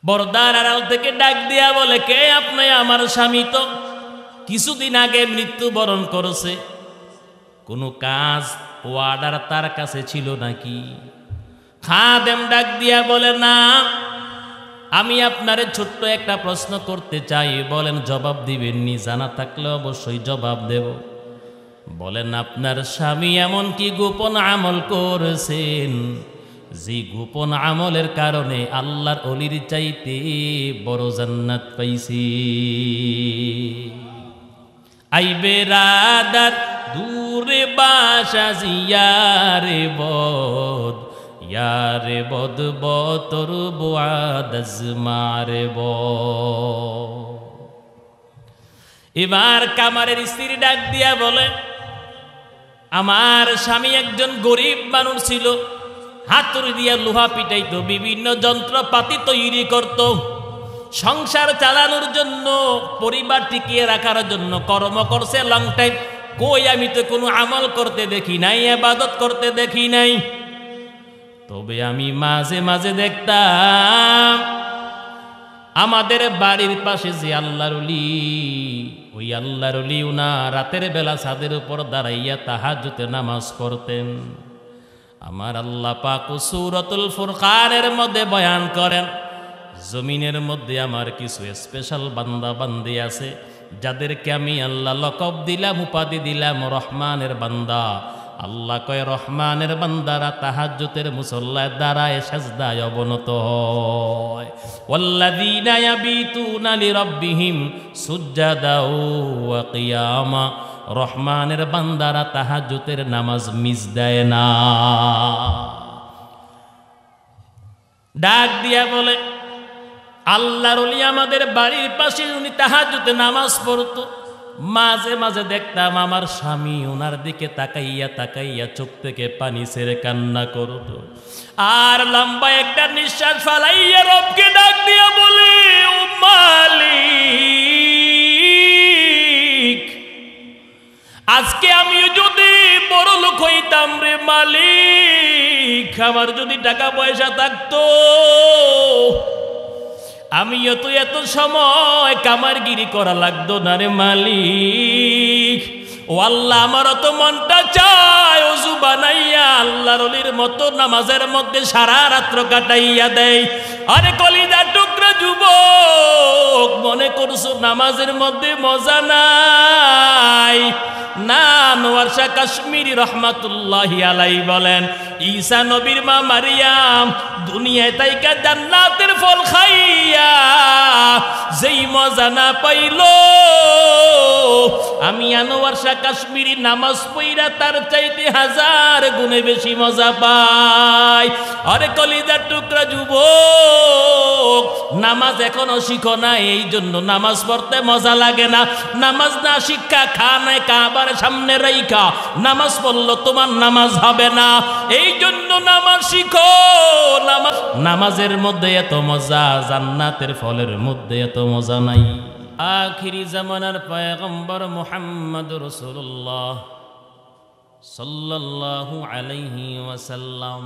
পর্দার আড়াল থেকে ডাক দিয়া বলে, কে আপনি? আমার স্বামী তো কিছুদিন আগে মৃত্যুবরণ করেছে। কোনো কাজ অর্ডার তার কাছে ছিল নাকি? খাদেম ডাক দিয়া বলে, না, আমি আপনারে ছোট্ট একটা প্রশ্ন করতে চাই, বলেন জবাব দিবেননি? জানা থাকলে অবশ্যই জবাব দেব। বলেন, আপনার স্বামী এমন কি গোপন আমল করেছেন যে গোপন আমলের কারণে আল্লাহর অলির চাইতে বড় জান্নাত পাইছি? আইবে রাদার দূরে বাসা জিয়ারে বদ, ইয়ারে বদ বতর বুয়াদাজ মারে ব। এবার কামারের স্ত্রী ডাক দিয়া বলে, আমার স্বামী একজন গরিব মানুষ ছিল, হাতুড়ি দিয়া লোহা পিটাইতো, বিভিন্ন যন্ত্রপাতি তৈরি করত, সংসার চালানোর জন্য, পরিবার টিকিয়ে রাখার জন্য কর্ম করছে লং টাইম। কই, আমি তো কোনো আমল করতে দেখি নাই, ইবাদত করতে দেখি নাই। তবে আমি মাঝে মাঝে দেখতাম আমাদের বাড়ির পাশে যে আল্লাহর ওলি, ওই আল্লাহর ওলি উনা রাতের বেলা ছাদের উপর দাঁড়াইয়া তাহাজ্জুদে নামাজ পড়তেন। আমার আল্লাহ পাক সূরাতুল ফুরকানের মধ্যে বয়ান করেন, জমিনের মধ্যে আমার কিছু স্পেশাল বান্দা বান্দি আছে, যাদেরকে আমি আল্লাহ লকব দিলাম, উপাধি দিলাম রহমানের বান্দা। আল্লাহ কয়, রহমানের বান্দারা তাহাজ্জুদের মুসল্লায় দাঁড়ায় সাজদায় অবনত হয়। ওয়াল্লাযীনা ইয়াবিতুনা লিরাব্বিহিম সুজদাও ওয়া কিয়ামা। রহমানের বান্দারা তাহাজ্জুদের নামাজ মিস দেয় না। ডাক দিয়া বলে, আল্লাহর ওলি আমাদের বাড়ির পাশে, উনি তাহাজ্জুদে নামাজ পড়তো। মাঝে মাঝে দেখতাম আমার স্বামী ওনার দিকে তাকাইয়া তাকাইয়া চোখ থেকে পানি ছেড়ে কান্না করত। আর লম্বা একটা নিঃশ্বাস ফালাইয়া রবকে ডাক দিয়া বলে, ও মালিক, আজকে আমি যদি বড় লোক হইতাম রে মালিক, আমার যদি টাকা পয়সা থাকতো, আমিও তো এত সময় কামারগিরি করা লাগতো না রে মালিক। ও আল্লাহ, আমারও তো মনটা চায় ওযু বানাইয়া আল্লাহর ওলির মতো নামাজের মধ্যে সারা রাত্র কাটাইয়া দেয়। আরে কলিজার টুকরা যুবক, মনে করছো নামাজের মধ্যে মজা নাই? না, আনোয়ার শাহ কাশ্মীরি রহমাতুল্লাহি আলাইহি বলেন, ঈসা নবীর মা মারিয়াম দুনিয়ায় তাইকা জান্নাতের ফল খাইয়া যেই মজা না পাইল, আমি আনোয়ার শাহ কাশ্মীরি নামাজ পড়া তার চাইতে 1000 গুণে বেশি মজা পাই। আরে কলিজার টুকরা যুবক, নামাজ এখনো শিখো না, এই জন্য নামাজ পড়তে মজা লাগে না। নামাজ না শিক্ষা খানায় কাবার সামনে রাইখা নামাজ পড়লো তোমার নামাজ হবে না। এই জন্য নামাজ শিখো। নামাজের মধ্যে এত মজা, জান্নাতের ফলের মধ্যে এত মজা নাই। আখিরি জামানার পয়গম্বর মুহাম্মদুর রাসূলুল্লাহ সাল্লাল্লাহু আলাইহি ওয়াসাল্লাম,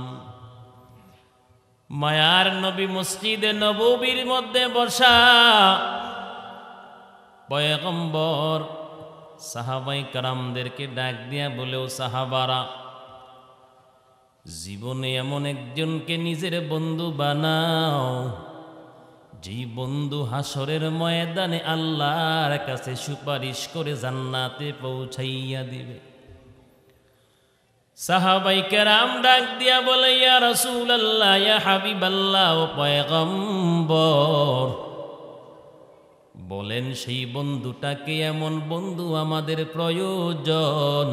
মায়ার নবী মসজিদে নববীর মধ্যে বসা, পয়গম্বর সাহাবাই কারামদেরকে ডাক দিয়া বলেও, সাহাবারা, জীবনে এমন একজনকে নিজের বন্ধু বানাও, যেই বন্ধু হাসরের ময়দানে আল্লাহর কাছে সুপারিশ করে জান্নাতে পৌঁছাইয়া দিবে। সাহাবাই কেরাম ডাক দিয়া বলে, ইয়া রাসূলুল্লাহ, ইয়া হাবিবাল্লাহ, ও পয়গম্বর, বলেন সেই বন্ধুটাকে, এমন বন্ধু আমাদের প্রয়োজন।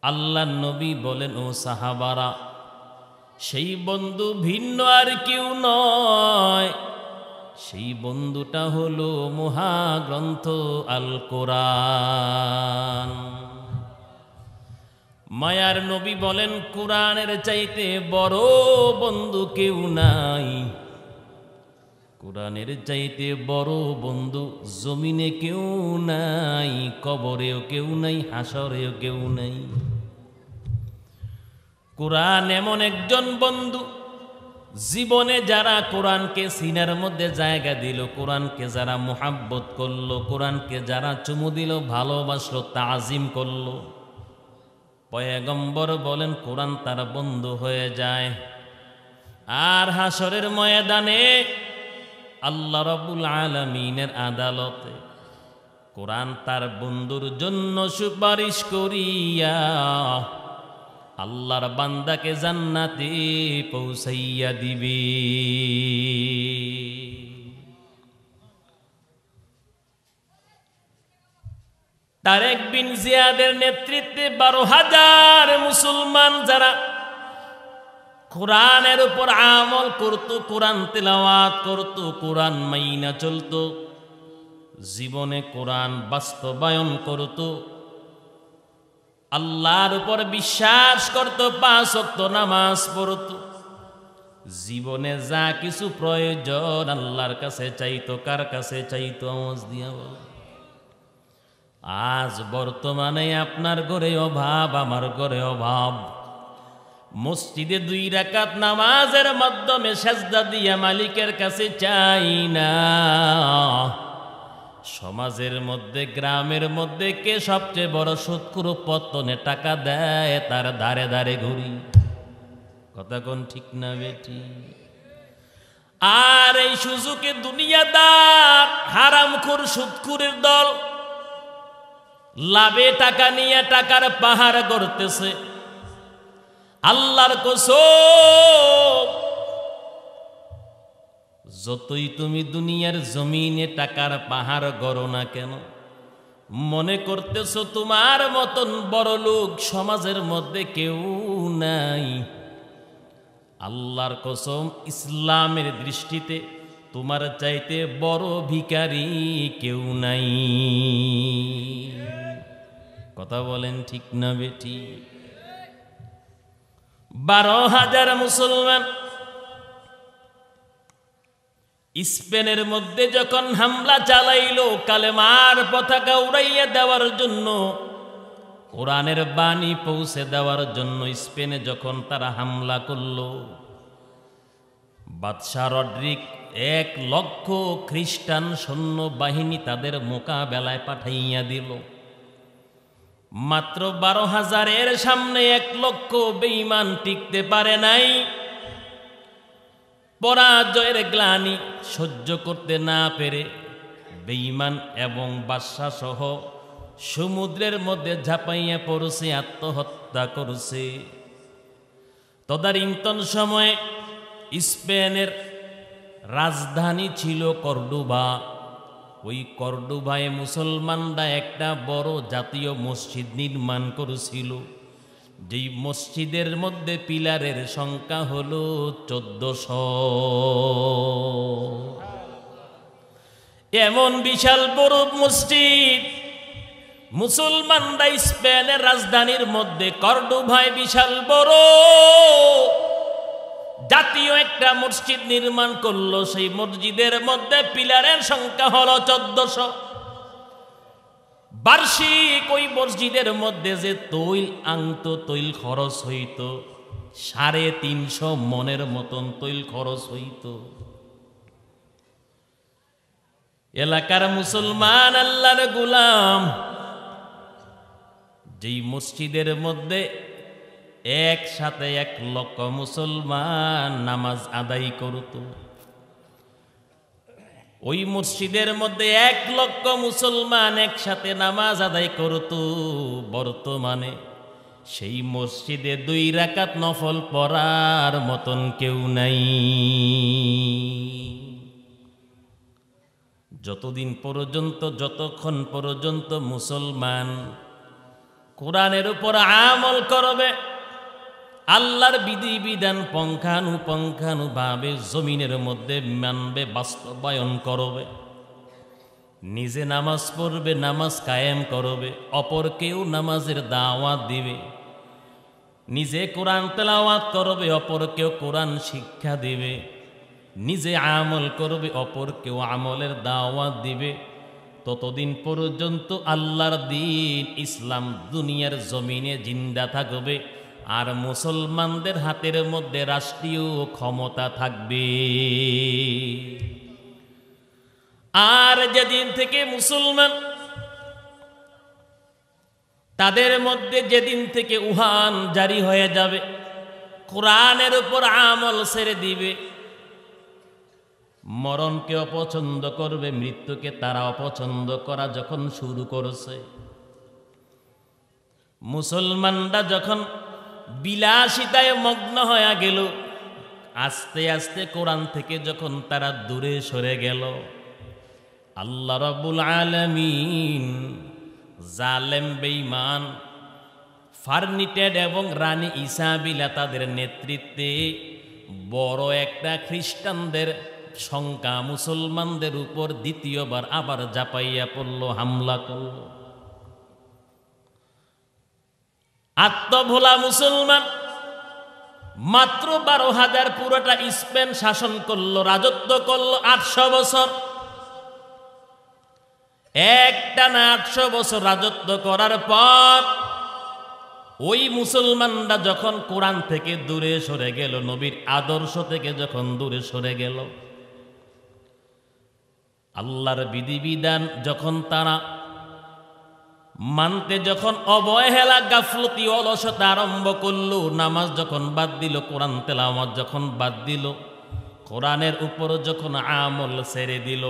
আল্লাহর নবী বলেন, ও সাহাবারা, সেই বন্ধু ভিন্ন আর কেউ নয়, সেই বন্ধুটা হলো মহাগ্রন্থ আল কোরআন। মায়ার নবী বলেন, কোরআনের চাইতে বড় বন্ধু কেউ নাই, কোরআনের চাইতে বড় বন্ধু জমিনে কেউ নাই, কবরেও কেউ নাই, হাসরেও কেউ নাই। কোরআন এমন একজন বন্ধু জীবনে যারা কোরআনকে সিনার মধ্যে জায়গা দিল, কোরআনকে যারা মুহাব্বত করলো, কোরআনকে যারা চুমু দিল, ভালোবাসলো, তাজিম করলো, পয়গম্বর বলেন কোরআন তার বন্ধু হয়ে যায়। আর হাসরের ময়দানে আল্লাহ রাব্বুল আলামিনের আদালতে কোরআন তার বন্ধুর জন্য সুপারিশ করিয়া আল্লাহর বান্দাকে জান্নাতে পৌঁছাইয়া দিবে। তারেক বিন জিয়াদের নেতৃত্বে 12,000 মুসলমান যারা কোরআনের উপর আমল করত, কোরআন তেলাওয়াত করত, কোরআন মাইনা চলত, জীবনে কোরআন বাস্তবায়ন করত, আল্লাহর উপর বিশ্বাস করত, 5 ওয়াক্ত নামাজ পড়ত, জীবনে যা কিছু প্রয়োজন আল্লাহর কাছে চাইতো। কার কাছে চাইতো? আওয়াজ দিয়া বল। আজ বর্তমানে আপনার ঘরে অভাব, আমার ঘরে অভাব। মসজিদে 2 রাকাত নামাজের মাধ্যমে সেজদা দিয়া মালিকের কাছে চাই না। সমাজের মধ্যে, গ্রামের মধ্যে কে সবচেয়ে বড় সুদখোর, পত্তনে টাকা দেয় তার ধারে ধারে ঘুরি। কথা কোন ঠিক না বেটি? আর এই সুযোগে দুনিয়াদার হারামখোর সুদখোরের দল লাভে টাকা নিয়ে টাকার পাহাড় গড়তেছে। আল্লাহর কসম, যতই তুমি দুনিয়ার জমিনে টাকার পাহাড় গড়ো না কেন, মনে করতেছো তোমার মতন বড় লোক সমাজের মধ্যে কেউ নাই। আল্লাহর কসম, ইসলামের দৃষ্টিতে তোমার চাইতে বড় ভিখারি কেউ নাই। কথা বলেন ঠিক না বেটি? 12,000 মুসলমান স্পেনের মধ্যে যখন হামলা চালাইলো কালেমার পতাকা উড়াইয়া দেওয়ার জন্য, কোরআনের বাণী পৌঁছে দেওয়ার জন্য স্পেনে যখন তারা হামলা করলো, বাদশাহ রড্রিক 1 লক্ষ খ্রিস্টান সৈন্য বাহিনী তাদের মোকাবেলায় পাঠাইয়া দিল। মাত্র 12,000-এর সামনে 1 লক্ষ বেঈমান টিকতে পারে নাই। পরাজয়ের গ্লানি সহ্য করতে না পেরে বেঈমান এবং বাদশা সহ সমুদ্রের মধ্যে ঝাঁপাইয়া পড়ছে, আত্মহত্যা করছে। তদানীন্তন সময়ে স্পেনের রাজধানী ছিল কর্ডোবা। ওই কর্ডোবায় মুসলমানরা একটা বড় জাতীয় মসজিদ নির্মাণ করেছিল, যেই মসজিদের মধ্যে পিলারের সংখ্যা হলো 1400। এমন বিশাল বড় মসজিদ মুসলমানরা স্পেনের রাজধানীর মধ্যে কর্ডোবায় বিশাল বড় জাতীয় একটা মসজিদ নির্মাণ করলো। সেই মসজিদের মধ্যে পিলারের সংখ্যা হলো 1400। বার্ষিক ওই মসজিদের মধ্যে যে তৈল আনতো, তৈল খরচ হইত 350 মনের মতন তৈল খরচ হইত। এলাকার মুসলমান আল্লাহর গোলাম যেই মসজিদের মধ্যে একসাথে 1 লক্ষ মুসলমান নামাজ আদায় করত, ওই মসজিদের মধ্যে 1 লক্ষ মুসলমান একসাথে নামাজ আদায় করত। বর্তমানে সেই মসজিদে 2 রাকাত নফল পড়ার মতন কেউ নাই। যতদিন পর্যন্ত, যতক্ষণ পর্যন্ত মুসলমান কোরআনের উপর আমল করবে, আল্লাহর বিধিবিধান পঙ্খানুপঙ্খানুভাবে জমিনের মধ্যে মানবে, বাস্তবায়ন করবে, নিজে নামাজ পড়বে, নামাজ কায়েম করবে, অপরকেও নামাজের দাওয়াত দিবে, নিজে কোরআন তেলাওয়াত করবে, অপরকেও কোরআন শিক্ষা দিবে, নিজে আমল করবে, অপরকেও আমলের দাওয়াত দিবে, ততদিন পর্যন্ত আল্লাহর দ্বীন ইসলাম দুনিয়ার জমিনে জিন্দা থাকবে। আর মুসলমানদের হাতের মধ্যে রাষ্ট্রীয় ক্ষমতা থাকবে। আর যেদিন থেকে মুসলমান তাদের মধ্যে যেদিন থেকে উহান জারি হয়ে যাবে, কোরআনের উপর আমল ছেড়ে দিবে, মরণকে অপছন্দ করবে, মৃত্যুকে তারা অপছন্দ করা যখন শুরু করেছে, মুসলমানরা যখন বিলাসিতায় মগ্ন হয়ে গেল, আস্তে আস্তে কোরআন থেকে যখন তারা দূরে সরে গেল, আল্লাহ রাব্বুল আলামিন জালেম বেঈমান ফার্নিটেড এবং রানী ইসাবিলা তাদের নেতৃত্বে বড় একটা খ্রিস্টানদের সংখ্যা মুসলমানদের উপর দ্বিতীয়বার আবার ঝাঁপাইয়া পড়ল, হামলা করল। আত্মভোলা মুসলমান মাত্র 12,000 পুরোটা স্পেন শাসন করলো, রাজত্ব করলো 800 বছর। একটানা 800 বছর রাজত্ব করার পর ওই মুসলমানরা যখন কোরআন থেকে দূরে সরে গেল, নবীর আদর্শ থেকে যখন দূরে সরে গেল, আল্লাহর বিধিবিধান যখন তারা মানতে যখন অবহেলা গাফলতি অলসতা আরম্ভ করলো, নামাজ যখন বাদ দিল, কোরআন তেলাওয়াত যখন বাদ দিল, কোরআনের উপর যখন আমল ছেড়ে দিল,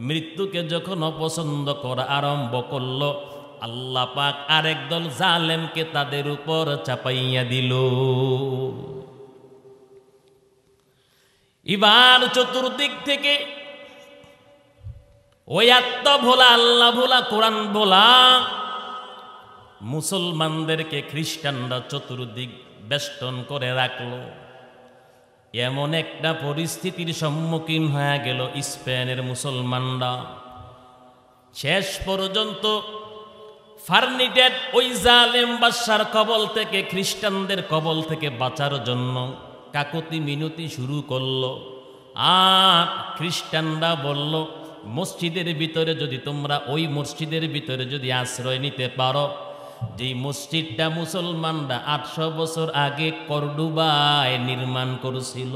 মৃত্যুকে যখন অপছন্দ করা আরম্ভ করলো, আল্লাহ পাক আরেক দল জালেমকে তাদের উপর চাপাইয়া দিল। এবার চতুর্দিক থেকে ওই আত্মভোলা আল্লাহ ভোলা কোরআন ভোলা মুসলমানদেরকে খ্রিস্টানরা চতুর্দিক বেষ্টন করে রাখলো। এমন একটা পরিস্থিতির সম্মুখীন হয়ে গেল স্পেনের মুসলমানরা। শেষ পর্যন্ত ফার্নিটেড ওই জালেম বাদশার কবল থেকে, খ্রিস্টানদের কবল থেকে বাঁচার জন্য কাকুতি মিনতি শুরু করলো। আর খ্রিস্টানরা বলল, মসজিদের ভিতরে যদি তোমরা ওই মসজিদের ভিতরে যদি আশ্রয় নিতে পারো, যেই মসজিদটা মুসলমানরা 800 বছর আগে কর্ডোবায় নির্মাণ করেছিল,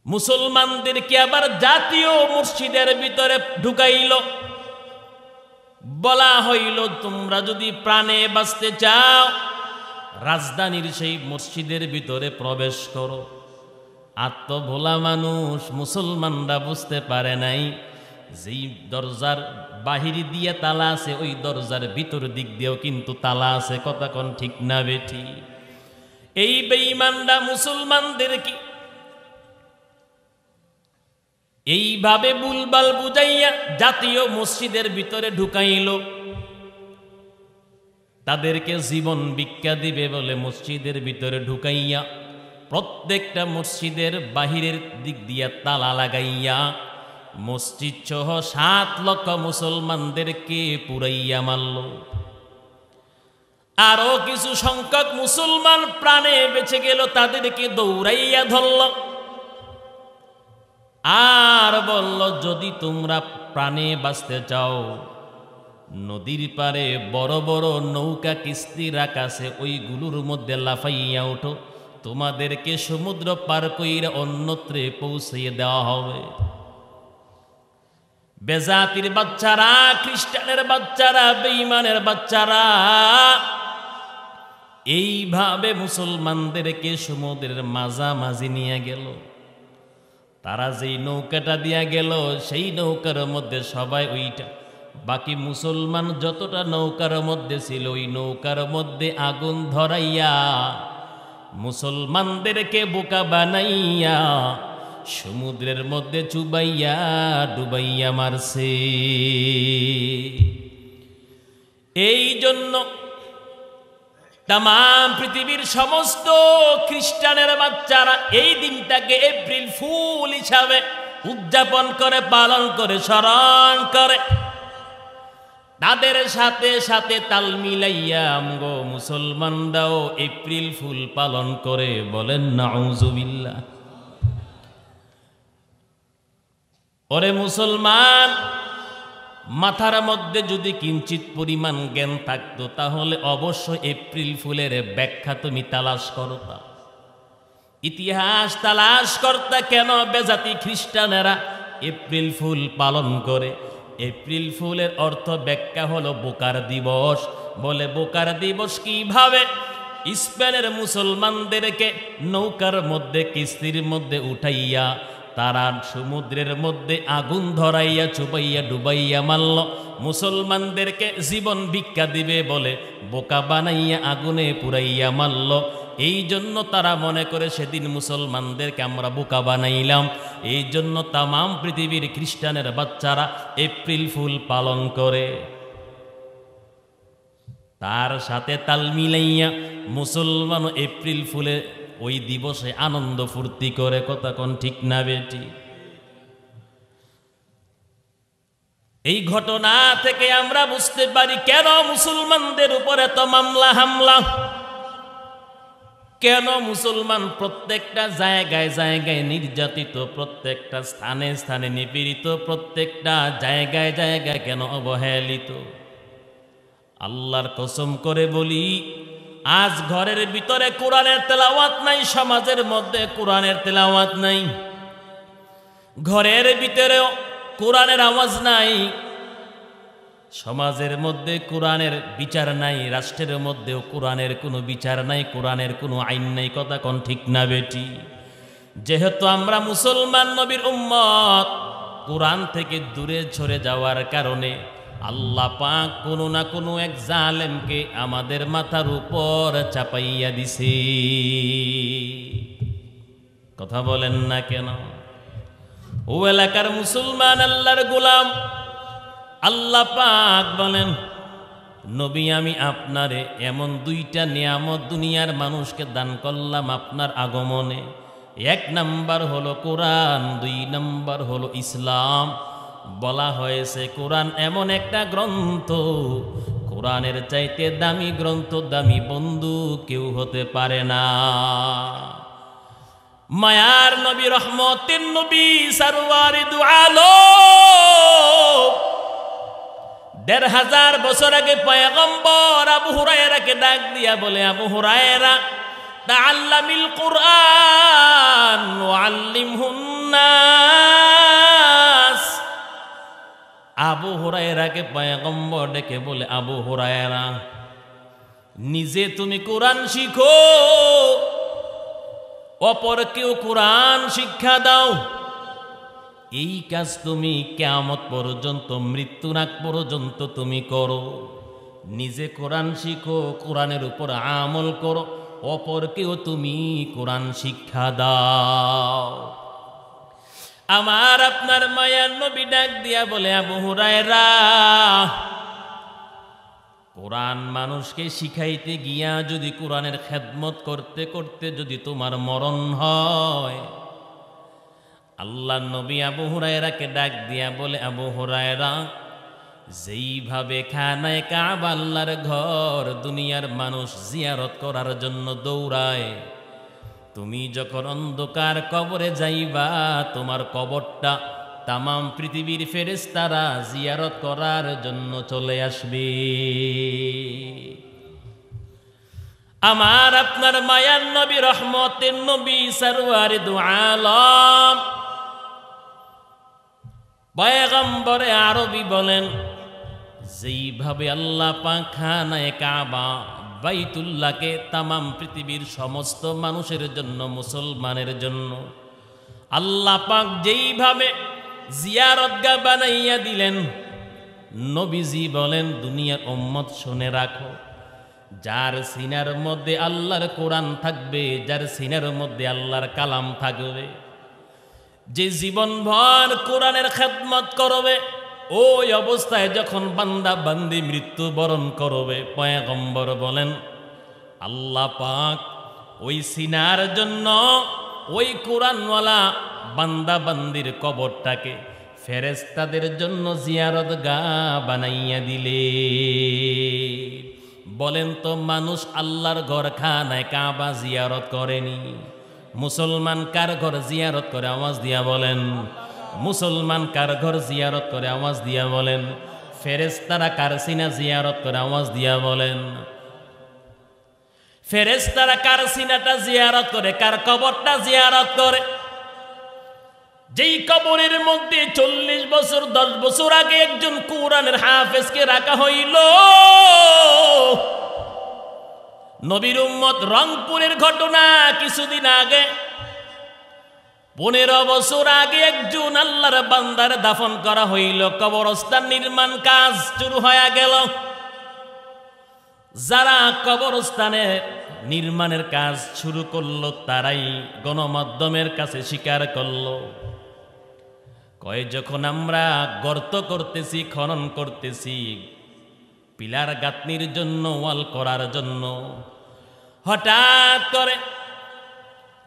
মুসলমানদেরকে আবার জাতীয় মসজিদের ভিতরে ঢুকাইল। বলা হইল, তোমরা যদি প্রাণে বাঁচতে চাও, রাজধানীর সেই মসজিদের ভিতরে প্রবেশ করো। আত্মভোলা মানুষ মুসলমানরা বুঝতে পারে নাই, যেই দরজার বাহির দিয়ে তালা আছে, ওই দরজার ভিতর দিক দিয়েও কিন্তু তালা আছে। কথা কোন ঠিক না বেঠি? এই বেঈমানরা মুসলমানদেরকে এইভাবে বুলবাল বুঝাইয়া জাতীয় মসজিদের ভিতরে ঢুকাইল। তাদেরকে জীবন ভিক্ষা দিবে বলে মসজিদের ভিতরে ঢুকাইয়া প্রত্যেকটা মসজিদের বাহিরের দিক দিয়া তালা লাগাইয়া মসজিদ সহ 7 লক্ষ মুসলমানদেরকে পুরাইয়া মারল। আরো কিছু সংখ্যক মুসলমান প্রাণে বেঁচে গেল, তাদেরকে দৌড়াইয়া ধরল আর বলল, যদি তোমরা প্রাণে বাঁচতে চাও, নদীর পারে বড় বড় নৌকা কিস্তি রাখাছে, ওইগুলোর মধ্যে লাফাইয়া ওঠো, তোমাদেরকে সমুদ্র পার কইরা অন্যত্রে পৌঁছিয়ে দেওয়া হবে। বেজাতির বাচ্চারা, খ্রিস্টানের বাচ্চারা, বেঈমানের বাচ্চারা এইভাবে মুসলমানদেরকে সমুদ্রের মাঝামাঝি নিয়ে গেল। তারা যেই নৌকাটা দিয়া গেল, সেই নৌকার মধ্যে সবাই ওইটা, বাকি মুসলমান যতটা নৌকার মধ্যে ছিল, ওই নৌকার মধ্যে আগুন ধরাইয়া মুসলমানদেরকে বোকা বানাইয়া সমুদ্রের মধ্যে চুবাইয়া ডুবাইয়া মারছে। এই জন্য তামাম পৃথিবীর সমস্ত খ্রিস্টানের বাচ্চারা এই দিনটাকে এপ্রিল ফুল হিসাবে উদযাপন করে, পালন করে, স্মরণ করে। তাদের সাথে সাথে তাল মিলাইয়া আমগো মুসলমানরাও এপ্রিল ফুল পালন করে। বলেন নাউজুবিল্লাহ। ওরে মুসলমান, মাথার মধ্যে যদি কিঞ্চিত পরিমাণ জ্ঞান থাকতো তাহলে অবশ্যই এপ্রিল ফুলের ব্যাখ্যা তুমি তালাশ করতা, ইতিহাস তালাশ করতা। কেন বেজাতি খ্রিস্টানেরা এপ্রিল ফুল পালন করে? এপ্রিল ফুলের অর্থ ব্যাখ্যা হলো বোকার দিবস। বলে বোকার দিবস কিভাবে? স্পেনের মুসলমানদেরকে নৌকার মধ্যে কিস্তির মধ্যে উঠাইয়া তারা সমুদ্রের মধ্যে আগুন ধরাইয়া চুবাইয়া ডুবাইয়া মারল। মুসলমানদেরকে জীবন ভিক্ষা দিবে বলে বোকা বানাইয়া আগুনে পুরাইয়া মারল। এই জন্য তারা মনে করে সেদিন মুসলমানদেরকে আমরা বোকা বানাইলাম। এই জন্য তামাম পৃথিবীর খ্রিস্টানের বাচ্চারা এপ্রিল ফুল পালন করে। তার সাথে তাল মিলাইয়া মুসলমান এপ্রিল ফুলে ওই দিবসে আনন্দ ফুর্তি করে। কথা কোন ঠিক না বেটি? এই ঘটনা থেকে আমরা বুঝতে পারি কেন মুসলমানদের উপরে এত মামলা হামলা, কেন মুসলমান প্রত্যেকটা জায়গায় জায়গায় নির্যাতিত, প্রত্যেকটা স্থানে স্থানে নিপীড়িত, প্রত্যেকটা জায়গায় জায়গায় কেন অবহেলিত। আল্লাহর কসম করে বলি, আজ ঘরের ভিতরে কোরআনের তেলাওয়াত নাই, সমাজের মধ্যে কোরআনের তেলাওয়াত নাই, ঘরের ভিতরেও কোরআনের আওয়াজ নাই, সমাজের মধ্যে কোরআনের বিচার নাই, রাষ্ট্রের মধ্যেও কোরআনের কোনো বিচার নাই, কোরআনের কোনো আইন নাই। কথা কোন ঠিক না বেটি? যেহেতু আমরা মুসলমান নবীর উম্মত, কোরআন থেকে দূরে সরে যাওয়ার কারণে আল্লাহ পাক কোনো না কোনো এক জালেমকে আমাদের মাথার উপর চাপাইয়া দিছে। কথা বলেন না কেন? ও এলাকার মুসলমান আল্লাহর গোলাম, আল্লাহ পাক বলেন, নবী আমি আপনারে এমন দুইটা নিয়ামত দুনিয়ার মানুষকে দান করলাম আপনার আগমনে। এক নাম্বার হলো কোরআন, দুই নাম্বার হলো ইসলাম। বলা হয়েছে কোরআন এমন একটা গ্রন্থ, কোরআনের চাইতে দামি গ্রন্থ, দামি বন্ধু কেউ হতে পারে না। মায়ার নবী, রহমতের নবী, সরওয়ারে দু আলম, ১৫০০ বছর আগে পয়গম্বর আবু হুরায়রাকে ডাক দিয়া বলে, আবু হুরায়রা তাআল্লামিল কুরআন ওয়া আল্লিমহুন নাস। আবু হুরায়রাকে পয়গম্বর ডেকে বলে, আবু হুরায়রা নিজে তুমি কোরআন শিখো, অপরকেও কোরআন শিক্ষা দাও। এই কাজ তুমি কিয়ামত পর্যন্ত, মৃত্যুর আগ পর্যন্ত তুমি করো। নিজে কোরআন শিখো, কোরআনের উপর আমল করো, অপরকেও তুমি কোরআন শিক্ষা দাও। আমার আপনার মায়ার নবী ডাক দিয়া বলে, আবু হুরায়রা কোরআন মানুষকে শিখাইতে গিয়া যদি কোরআনের খেদমত করতে করতে যদি তোমার মরণ হয়। আল্লাহ নবী আবু হুরায়রাকে ডাক দিয়া বলে, আবু হুরায়রা যেইভাবে খানায়ে কাবা আল্লাহর ঘর দুনিয়ার মানুষ জিয়ারত করার জন্য দৌড়ায়, তুমি যখন অন্ধকার কবরে যাইবা তোমার কবরটা তামাম পৃথিবীর ফেরেশতারা জিয়ারত করার জন্য চলে আসবে। আমার আপনার মায়ার নবী, রহমতের নবী, সরওয়ারে দু আলম পয়গম্বরে আরবি বলেন, যেইভাবে আল্লাহ পাক খানায়ে কাবা বাইতুল্লাহকে তামাম পৃথিবীর সমস্ত মানুষের জন্য, মুসলমানের জন্য আল্লাহ পাক যেইভাবে জিয়ারতগাহ বানাইয়া দিলেন, নবীজি বলেন, দুনিয়ার উম্মত শুনে রাখো, যার সিনার মধ্যে আল্লাহর কোরআন থাকবে, যার সিনার মধ্যে আল্লাহর কালাম থাকবে, যে জীবনভর কোরআনের খেদমত করবে, ওই অবস্থায় যখন বান্দা বান্দি মৃত্যুবরণ করবে, পয়গম্বর বলেন আল্লাহ পাক ওই সিনার জন্য ওই কোরআনওয়ালা বান্দা বান্দির কবরটাকে ফেরেশতাদের জন্য জিয়ারতগাহ বানাইয়া দিলে। বলেন তো, মানুষ আল্লাহর ঘর খানায়ে কাবা জিয়ারত করেনি? মুসলমান কার ঘর জিয়ারত করে? আওয়াজ দিয়া বলেন। মুসলমান কার ঘর জিয়ারত করে? আওয়াজ দিয়া বলেন। ফেরেশতারা কার সিনা জিয়ারত করে? আওয়াজ দিয়া বলেন। ফেরেশতারা কার সিনাটা জিয়ারত করে, কার কবরটা জিয়ারত করে? যেই কবরের মধ্যে 40 বছর 10 বছর আগে একজন কোরআনের হাফেজকে রাখা হইল। নবীর উম্মত রংপুরের ঘটনা, কিছুদিন আগে 15 বছর আগে একজন আল্লাহর বান্দার দাফন করা হইল। কবরস্থান নির্মাণ কাজ শুরু হয়ে গেল। যারা কবরস্থানে নির্মাণের কাজ শুরু করলো তারাই গণমাধ্যমের কাছে স্বীকার করলো, কয় যখন আমরা গর্ত করতেছি, খনন করতেছি পিলার গাঁথনির জন্য, ওয়াল করার জন্য, হঠাৎ করে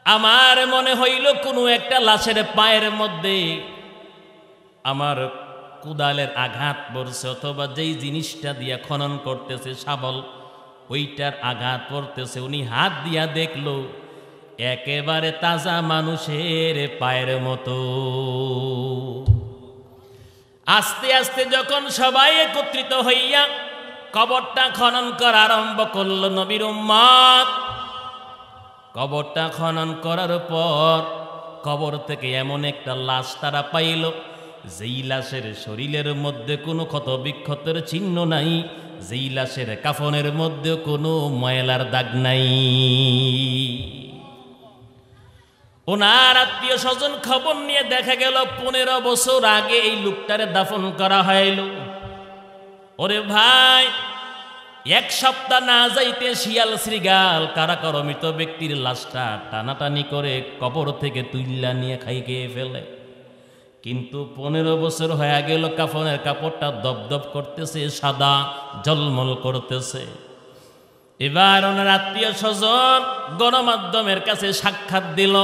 আমার মনে হইল কোনো একটা লাশের পায়ের মধ্যে আমার কুদালের আঘাত পড়ছে, অথবা যেই জিনিসটা দিয়া খনন করতেছে শাবল, ওইটার আঘাত পড়তেছে। উনি হাত দিয়া দেখলো একেবারে তাজা মানুষের পায়ের মতো। আস্তে আস্তে যখন সবাই একত্রিত হইয়া কবরটা খনন করা আরম্ভ করলো নবীর উম্মত, কবরটা খনন করার পর কবর থেকে এমন একটা লাশ তারা পাইল, যেই লাশের শরীরের মধ্যে কোনো ক্ষত বিক্ষতের চিহ্ন নাই, যেই লাশের কাফনের মধ্যে কোনো ময়লার দাগ নাই। ওনার আত্মীয় স্বজন খবর নিয়ে দেখা গেল 15 বছর আগে এই লোকটারে দাফন করা হইল। ওরে ভাই, 1 সপ্তাহ না যাইতে শিয়াল শ্রীগাল কারা কারো মৃত ব্যক্তির লাশটা টানাটানি করে কবর থেকে তুইলা নিয়ে খেয়ে ফেলে। কিন্তু 15 বছর হয়ে গেল, কাফনের কাপড়টা দপদপ করতেছে, সাদা ঝলমল করতেছে। এবার ওনার আত্মীয় স্বজন গণমাধ্যমের কাছে সাক্ষাৎ দিল,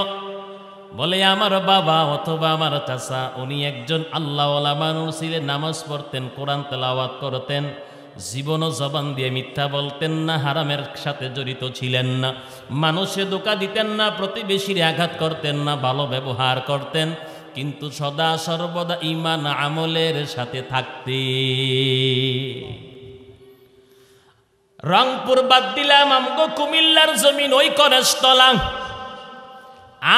বলে আমার বাবা অথবা আমার চাচা উনি একজন আল্লাহওয়ালা মানুষ ছিলেন, নামাজ পড়তেন, কোরআন তেলাওয়াত করতেন, জীবনও জবান দিয়ে মিথ্যা বলতেন না, হারামের সাথে জড়িত ছিলেন না, মানুষে ধোঁকা দিতেন না, প্রতিবেশীর আঘাত করতেন না, ভালো ব্যবহার করতেন, কিন্তু সদা সর্বদা ঈমান আমলের সাথে থাকতে। রংপুর বাদ দিলাম, আমগো কুমিল্লার জমিন ওই করেশতলা,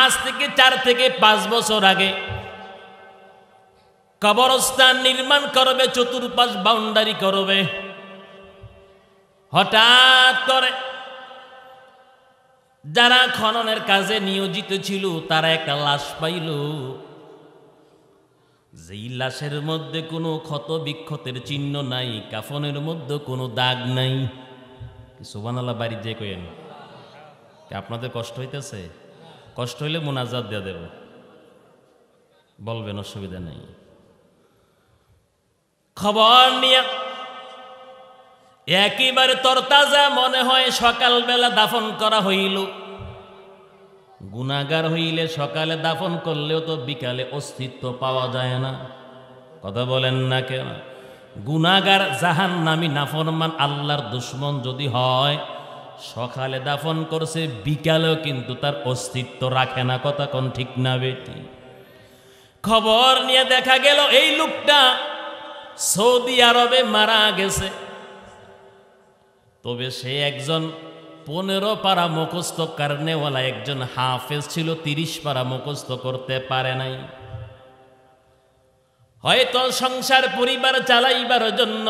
আজ থেকে 4 থেকে 5 বছর আগে কবরস্থান নির্মাণ করবে, চতুর্পাশ বাউন্ডারি করবে। হঠাৎ করে যারা খননের কাজে নিয়োজিত ছিল তারা একটা লাশ পাইল, যেই লাশের মধ্যে কোনো ক্ষত বিক্ষতের চিহ্ন নাই, কাফনের মধ্যে কোনো দাগ নাই। সুবহানাল্লাহ বাড়ি যে কইেন, আপনাদের কষ্ট হইতেছে? কষ্ট হইলে মুনাজাত দিয়ে দেব, বলবেন, অসুবিধা নেই। খবর নিয়ে একেবারে তরতাজা মনে হয় সকালবেলা দাফন করা হইল। গুনাহগার হইলে সকালে দাফন করলেও তো বিকালে অস্তিত্ব পাওয়া যায় না, কথা বলেন না কেন? গুনাহগার জাহান্নামী নাফরমান আল্লাহর দুশমন যদি হয়, সকালে দাফন করছে বিকালেও কিন্তু তার অস্তিত্ব রাখে না, কথা কোন ঠিক না বেটি? খবর নিয়ে দেখা গেল এই লোকটা সৌদি আরবে মারা গেছে, তবে সে একজন 15 পারা মুখস্থ কারণেওয়ালা একজন হাফেজ ছিল, 30 পারা মুখস্থ করতে পারে নাই। হয়তো সংসার পরিবার চালাইবার জন্য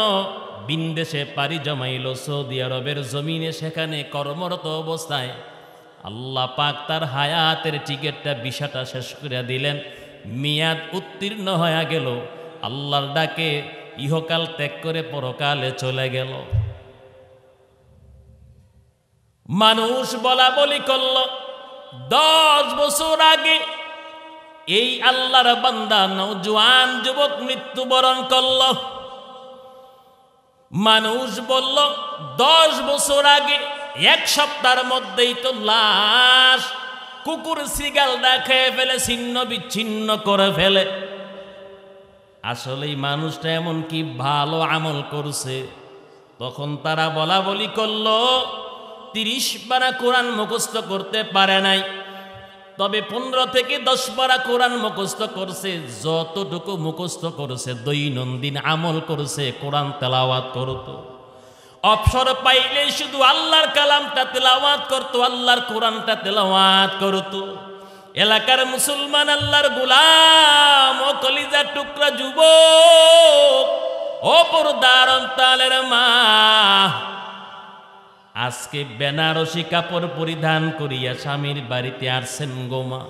বিন্দেশে পাড়ি জমাইল সৌদি আরবের জমিনে, সেখানে কর্মরত অবস্থায় আল্লাহ পাক তার হায়াতের টিকেটটা ভিসাটা শেষ করে দিলেন, মেয়াদ উত্তীর্ণ হয়ে গেল, আল্লাহর ডাকে ইহকাল ত্যাগ করে পরকালে চলে গেল। মানুষ বলা বলি করল 10 বছর আগে এই আল্লাহর বান্দা নওজোয়ান যুবক মৃত্যুবরণ করল। মানুষ বলল 10 বছর আগে 1 সপ্তাহের মধ্যেই তো লাশ কুকুর শ্রীগাল দেখে ফেলে, ছিন্ন বিচ্ছিন্ন করে ফেলে। আসলেই মানুষটা এমন কি ভালো আমল করছে? তখন তারা বলা বলি করল 30 পারা কোরআন মুখস্থ করতে পারে নাই, তবে 15 থেকে 10 পারা কোরআন মুখস্থ করছে, যতটুকু মুখস্থ করেছে দৈনন্দিন আমল করেছে, কোরআন তেলাওয়াত করতো। অবসর পাইলে শুধু আল্লাহর কালামটা তেলাওয়াত করতো, আল্লাহর কোরআনটা তেলাওয়াত করতো। এলাকার মুসলমান আল্লাহর গোলাম ও কলিজার টুকরা যুবক ও পর্দার অন্তরালের মা, আজকে বেনারসি কাপড় পরিধান করিয়া স্বামীর বাড়িতে আসছেন গোমা।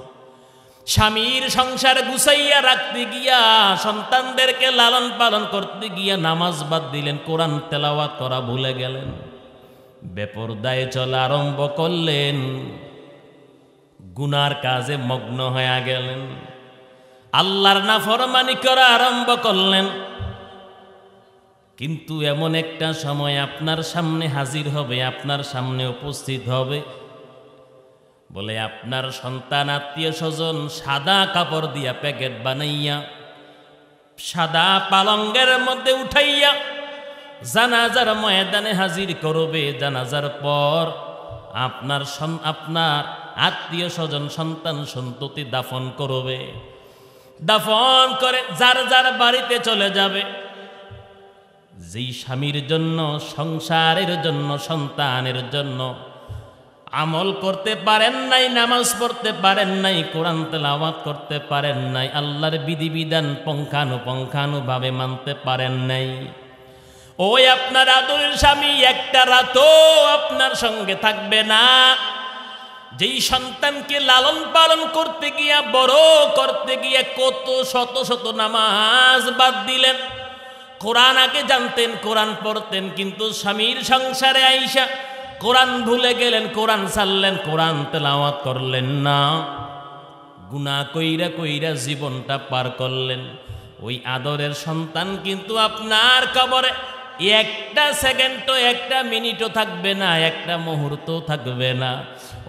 স্বামীর সংসার গুছাইয়া রাখতে গিয়া, সন্তানদেরকে লালন পালন করতে গিয়া নামাজ বাদ দিলেন, কোরআন তেলাওয়াত করা ভুলে গেলেন, বেপরদায় চলা আরম্ভ করলেন, গুনার কাজে মগ্ন হয়ে গেলেন, আল্লাহর নাফরমানি করা আরম্ভ করলেন। কিন্তু এমন একটা সময় আপনার সামনে হাজির হবে, আপনার সামনে উপস্থিত হবে, বলে আপনার সন্তান আত্মীয় স্বজন সাদা কাপড় দিয়া প্যাকেট বানাইয়া সাদা পালঙ্গের মধ্যে উঠাইয়া জানাজার ময়দানে হাজির করবে। জানাজার পর আপনার আত্মীয় স্বজন সন্তান সন্ততি দাফন করবে। দাফন করে যার যার বাড়িতে চলে যাবে। যেই স্বামীর জন্য, সংসারের জন্য, সন্তানের জন্য আমল করতে পারেন নাই, নামাজ পড়তে পারেন নাই, কোরআন তেলাওয়াত করতে পারেন নাই, আল্লাহর বিধিবিধান পুঙ্খানুপুঙ্খানুভাবে মানতে পারেন নাই, ওই আপনার আদরের স্বামী একটা রাতও আপনার সঙ্গে থাকবে না। যেই সন্তানকে লালন পালন করতে গিয়া, বড় করতে গিয়া কত শত শত নামাজ বাদ দিলেন, কোরআন আগে জানতেন, কোরআন পড়তেন, কিন্তু স্বামীর সংসারে আইসা কোরআন ভুলে গেলেন, কোরআন ছাড়লেন, কোরআন তেলাওয়াত করলেন না, গুনাহ কইরা কইরা জীবনটা পার করলেন। ওই আদরের সন্তান কিন্তু আপনার কবরে একটা সেকেন্ডও, একটা মিনিটও থাকবে না, একটা মুহূর্তও থাকবে না।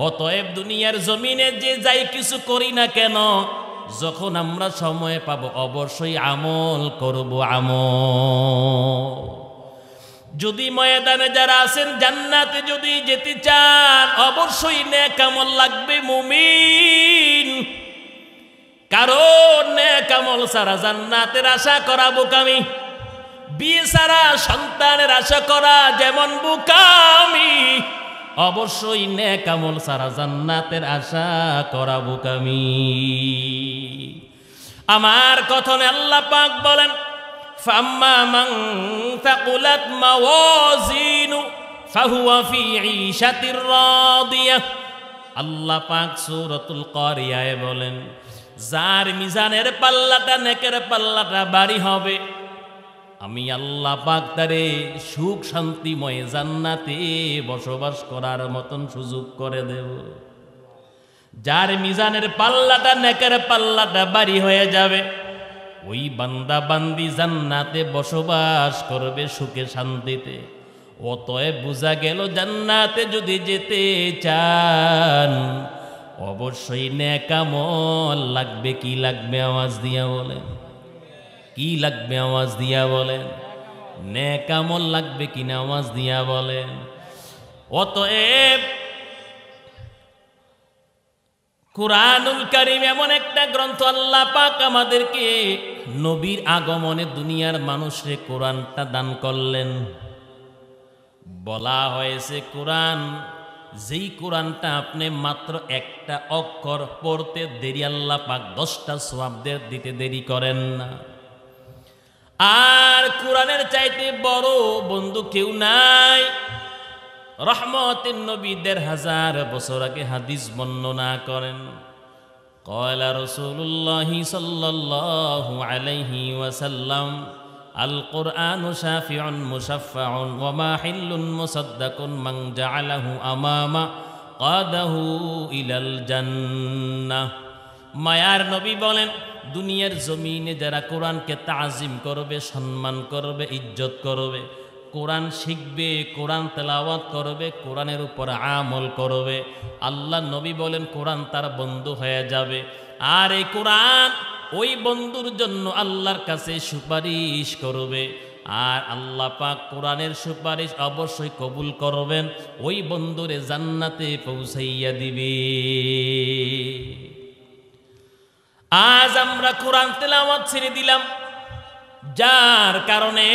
অতএব দুনিয়ার জমিনে যে যাই কিছু করি না কেন, যখন আমরা সময় পাবো অবশ্যই আমল করব। আমল যদি ময়দানে যারা আছেন জান্নাতে যদি যেতে চান, অবশ্যই নেক আমল লাগবে মুমিন। কারণ নেক আমল ছাড়া জান্নাতের আশা করা বোকামি, বিয়ে ছাড়া সন্তানের আশা করা যেমন বোকামি, অবশ্যই নেক আমল ছাড়া জান্নাতের আশা করা বোকামি। আমার কথনে আল্লাহ পাক বলেন, ফাম্মা মান তাকুলাত মাওয়াজিনু ফাহুয়া ফি ঈশাতির রাদিয়াহ। আল্লাহ পাক সূরাতুল কারিয়ায় বলেন, যার মিজানের পাল্লাটা, নেকের পাল্লাটা ভারী হবে, আমি আল্লাহ পাক তারে সুখ শান্তিময় জান্নাতে বসবাস করার মতন সুযোগ করে দেব। যার মিজানের পাল্লাটা, নেকের পাল্লাটা ভারী হয়ে যাবে, ওই বান্দা বান্দি জান্নাতে বসবাস করবে সুখে শান্তিতে। অতএব বোঝা গেল, জান্নাতে যদি যেতে চান অবশ্যই নেক আমল লাগবে। কি লাগবে আওয়াজ দিয়া বলেন? কি লাগবে আওয়াজ দিয়া বলেন? নেক আমল লাগবে কিনা আওয়াজ দিয়া বলেন? অতএব কুরআনুল কারীম এমন একটা গ্রন্থ, আল্লাহ পাক আমাদেরকে নবীর আগমনে দুনিয়ার মানুষরে কোরআনটা দান করলেন। বলা হয়েছে কোরআন, যেই কোরআনটা আপনি মাত্র একটা অক্ষর পড়তে দেরি, আল্লাহ পাক 10টা সওয়াব দিতে দেরি করেন না। আর কোরআনের চাইতে বড় বন্ধু কেউ নাই। রহমতের নবী 1500 বছর আগে হাদিস বর্ণনা করেন, ক্বালা রাসূলুল্লাহি সাল্লাল্লাহু আলাইহি ওয়াসাল্লাম, আল কুরআনু শাফিউন মুশাফফাউন ওয়া মাহিল্লুন মুসাদ্দাকুন মান জাআলাহু আমামা কাদাহু ইলাল জান্নাহ। মায়ার নবী বলেন, দুনিয়ার জমিনে যারা কোরআনকে তাজিম করবে, সম্মান করবে, ইজ্জত করবে, কোরআন শিখবে, কোরআন তেলাওয়াত করবে, কোরআনের উপর আমল করবে, আল্লাহ নবী বলেন কোরআন তার বন্ধু হয়ে যাবে। আর এই কোরআন ওই বন্ধুর জন্য আল্লাহর কাছে সুপারিশ করবে। আর আল্লাহ পাক কোরআনের সুপারিশ অবশ্যই কবুল করবেন, ওই বন্ধুরে জান্নাতে পৌঁছাইয়া দিবে। আজ আমরা কোরআন তেলাওয়াত ছেড়ে দিলাম, যার কারণে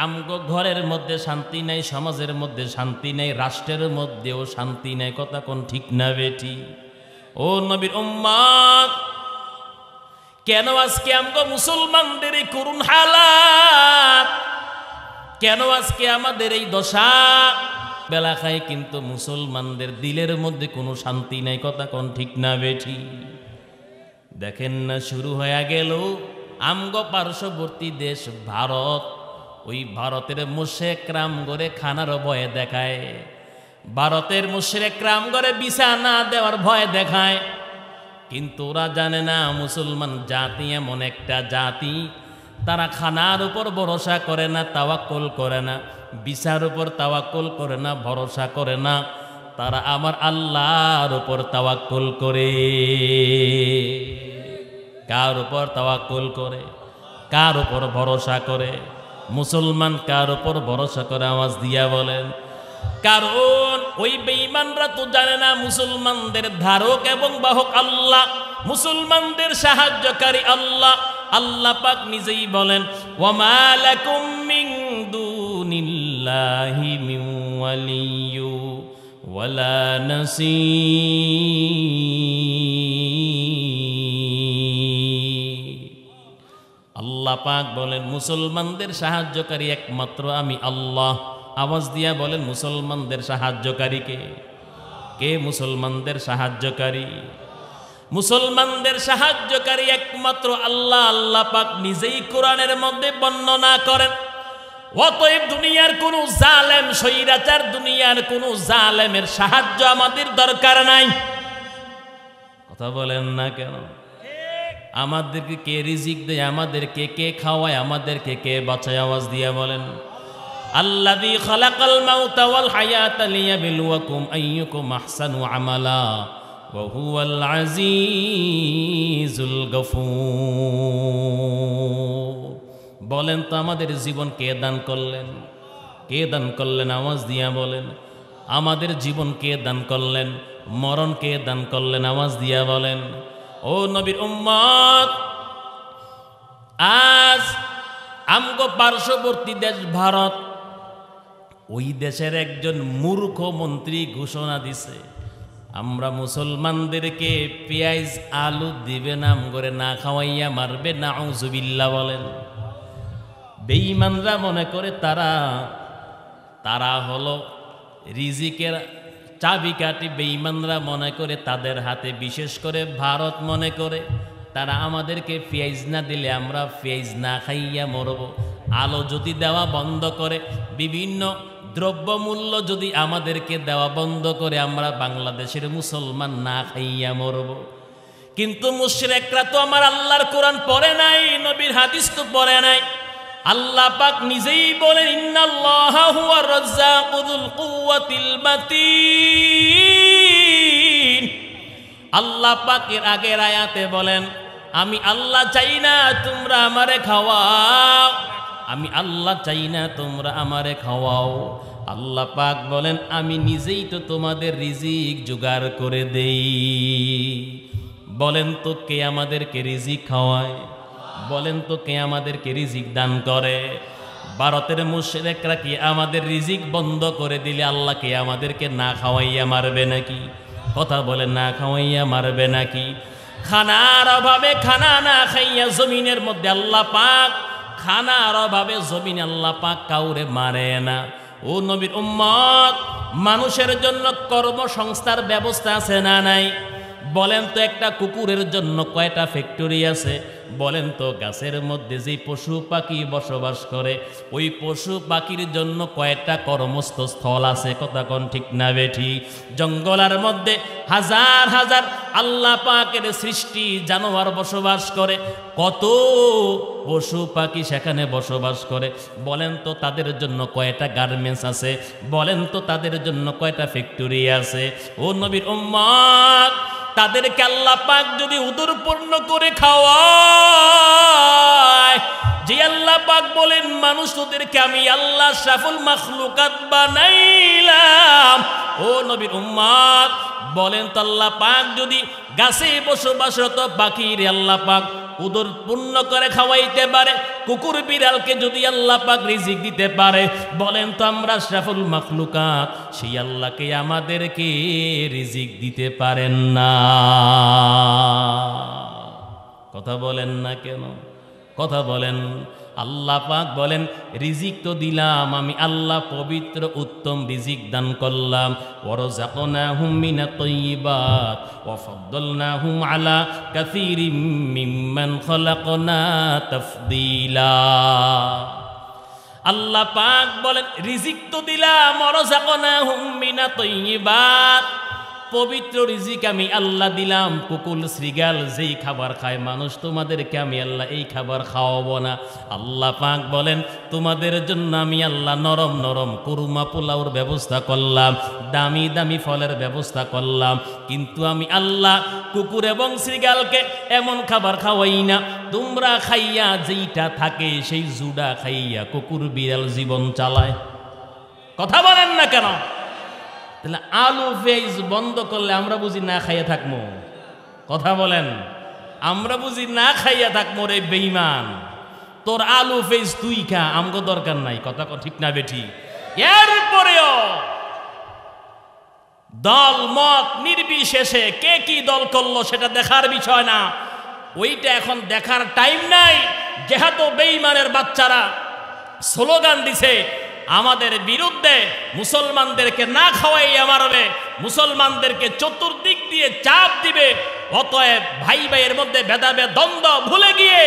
আমগো ঘরের মধ্যে শান্তি নাই, সমাজের মধ্যে শান্তি নাই, রাষ্ট্রের মধ্যেও শান্তি নাই। কথা কোন ঠিক না বেটি? ও নবীর উম্মত, কেন আজকে আমগো মুসলমানদের এই করুণ হালাত? কেন আজকে আমাদের এই দশা? বেলা খায় কিন্তু মুসলমানদের দিলের মধ্যে কোনো শান্তি নাই। কথা কোন ঠিক না বেটি? দেখেন না, শুরু হয়ে গেল আমগো পার্শ্ববর্তী দেশ ভারত। ওই ভারতের মুশরিকরাম গরে খানার ভয় দেখায়, ভারতের মুশরিকরাম গরে বিছানা দেওয়ার ভয় দেখায়। কিন্তু ওরা জানে না মুসলমান জাতি এমন একটা জাতি, তারা খানার উপর ভরসা করে না, তাওয়াক্কুল করে না, বিছার উপর তাওয়াক্কুল করে না, ভরসা করে না। তারা আমার আল্লাহর উপর তাওয়াক্কুল করে। কার উপর তাওয়াক্কুল করে? কার উপর ভরসা করে? মুসলমান কার উপর ভরসা করে? আওয়াজ দিয়া বলেন। কারণ ওই বেঈমানরা তো জানে না মুসলমানদের ধারক এবং বাহক আল্লাহ, মুসলমানদের সাহায্যকারী আল্লাহ। আল্লাহ পাক নিজেই বলেন, ওয়ামা লাকুম মিন দুনিল্লাহি মিন ওয়ালিয়্যু ওয়ালা নাসীর। আল্লাহ পাক বলেন মুসলমানদের সাহায্যকারী একমাত্র আমি আল্লাহ। আওয়াজ দিয়া বলেন, মুসলমানদের সাহায্যকারী কে? কে মুসলমানদের সাহায্যকারী? মুসলমানদের সাহায্যকারী একমাত্র আল্লাহ। আল্লাহ পাক নিজেই কোরআনের মধ্যে বর্ণনা করেন। অতএব দুনিয়ার কোন জালেম, স্বৈরাচার, দুনিয়ার কোন জালেমের সাহায্য আমাদের দরকার নাই। কথা বলেন না কেন? আমাদেরকে কে রিজিক দেয়? আমাদেরকে কে খাওয়ায়? আমাদেরকে কে বাঁচায়? আওয়াজ দিয়া বলেন। আল্লাযী খালাকাল মাউতা ওয়াল হায়াতা লিয়াবলুয়াকুম আইয়ুকুম আহসানু আমালা ওয়া হুয়াল আজিজুল গফুর। বলেন তো আমাদের জীবন কে দান করলেন? কে দান করলেন? আওয়াজ দিয়া বলেন। আমাদের জীবন কে দান করলেন? মরণ কে দান করলেন? আওয়াজ দিয়া বলেন। ও নবীর উম্মত, আজ আমগো পার্শ্ববর্তী দেশ ভারত, ওই দেশের একজন মূর্খ মন্ত্রী ঘোষণা দিছে, আমরা মুসলমানদেরকে পেঁয়াজ আলু দিবে না, আমগরে না খাওয়াইয়া মারবে। নাউযুবিল্লাহ বলেন। বেঈমানরা মনে করে তারা হলো রিজিকের চাবিকাঠি। বেঈমানরা মনে করে তাদের হাতে, বিশেষ করে ভারত মনে করে তারা আমাদেরকে পেঁয়াজ না দিলে আমরা পেঁয়াজ না খাইয়া মরব। আলো যদি দেওয়া বন্ধ করে, বিভিন্ন দ্রব্যমূল্য যদি আমাদেরকে দেওয়া বন্ধ করে, আমরা বাংলাদেশের মুসলমান না খাইয়া মরব। কিন্তু মুশরিকরা তো আমার আল্লাহর কোরআন পড়ে নাই, নবীর হাদিস তো পড়ে নাই। আল্লাহ পাক নিজেই বলেন, ইন্নাল্লাহা হুয়ার রাজ্জাকু যুল কুওয়াতিল মাতিন। আল্লাহ পাকের আগের আয়াতে বলেন, আমি আল্লাহ চাই না তোমরা আমারে খাওয়াও, আমি আল্লাহ চাই না তোমরা আমারে খাওয়াও। আল্লাহ পাক বলেন, আমি নিজেই তো তোমাদের রিজিক জোগাড় করে দেই। বলেন তো কে আমাদেরকে রিজিক খাওয়ায়? বলেন তো কে আমাদেরকে রিজিক দান করে? ভারতের মুশরিকরা কি আমাদের রিজিক বন্ধ করে দিলে আল্লাহকে আমাদেরকে না খাওয়াইয়া মারবে নাকি? কথা বলেন, না খাওয়াইয়া মারবে নাকি? খানার অভাবে, খানা না খাইয়া জমিনের মধ্যে আল্লাহ পাক, খানার অভাবে জমিনে আল্লাহ পাক কাউরে মারে না। ও নবীর উম্মত, মানুষের জন্য কর্মসংস্থার ব্যবস্থা আছে না নাই? বলেন তো একটা কুকুরের জন্য কয়টা ফ্যাক্টরি আছে? বলেন তো গাছের মধ্যে যে পশু পাখি বসবাস করে, ওই পশু পাখির জন্য কয়টা কর্মস্থল আছে? কথা কোন ঠিক না বেঠি? জঙ্গলের মধ্যে হাজার হাজার আল্লাহ পাকের সৃষ্টি জানোয়ার বসবাস করে, কত পশু পাখি সেখানে বসবাস করে। বলেন তো তাদের জন্য কয়টা গার্মেন্টস আছে? বলেন তো তাদের জন্য কয়টা ফ্যাক্টরি আছে? ও নবীর উম্মত, তাদেরকে আল্লাহ পাক যদি উদর পূর্ণ করে খাওয়ায়, যে আল্লাহ পাক বলেন মানুষ তোদেরকে আমি আল্লাহ আশরাফুল মাখলুকাত বানাইলাম, ও নবীর উম্মত বলেন তো আল্লাহ পাক যদি গাছে বসবাসরত পাখির আল্লাহ পাক উদর পূর্ণ করে খাওয়াইতে পারে, কুকুর বিড়ালকে যদি আল্লাহ পাক রিজিক দিতে পারে, বলেন তো আমরা আশরাফুল মাখলুকাত সেই আল্লাহকে আমাদেরকে রিজিক দিতে পারেন না? কথা বলেন না কেন? কথা বলেন। আল্লাহ পাক বলেন রিজিক তো দিলাম আমি আল্লাহ, পবিত্র উত্তম রিজিক দান করলাম। ওয়ারযাকনাহুম মিনাত তাইয়্যিবাত ওয়া ফাদ্দালনাহুম আলা কাসীরিম মিম্মান খালাকনা তাফদীলা। আল্লাহ পাক বলেন রিজিক তো দিলাম, ওয়ারযাকনাহুম মিনাত তাইয়্যিবাত, পবিত্র রিজিক আমি আল্লাহ দিলাম। কুকুর শ্রীগাল যেই খাবার খায় মানুষ, তোমাদেরকে আমি আল্লাহ এই খাবার খাওয়াবো না। আল্লাহ পাক বলেন তোমাদের জন্য আমি আল্লাহ নরম নরম কুরমা পোলাওর ব্যবস্থা করলাম, দামি দামি ফলের ব্যবস্থা করলাম, কিন্তু আমি আল্লাহ কুকুর এবং শ্রীগালকে এমন খাবার খাওয়াই না তোমরা খাইয়া যেইটা থাকে সেই জুডা খাইয়া কুকুর বিড়াল জীবন চালায়। কথা বলেন না কেন? তাহলে আলু পেঁয়াজ বন্ধ করলে আমরা বুঝি না খাইয়া থাকবো? কথা বলেন, আমরা বুঝি না খাইয়া থাকবো? রে বেঈমান, তোর আলু পেঁয়াজ তুই খা, আমগো দরকার নাই। কথা ঠিক না বেঠি? এরপরেও দল মত নির্বিশেষে কে কি দল করলো সেটা দেখার বিষয় না, ওইটা এখন দেখার টাইম নাই। যেহেতু বেঈমানের বাচ্চারা স্লোগান দিছে আমাদের বিরুদ্ধে, মুসলমানদেরকে না খাওয়াইয়া মারবে, মুসলমানদেরকে চতুর্দিক দিয়ে চাপ দিবে, অতএব ভাই ভাইয়ের মধ্যে ভেদাভেদ দ্বন্দ্ব ভুলে গিয়ে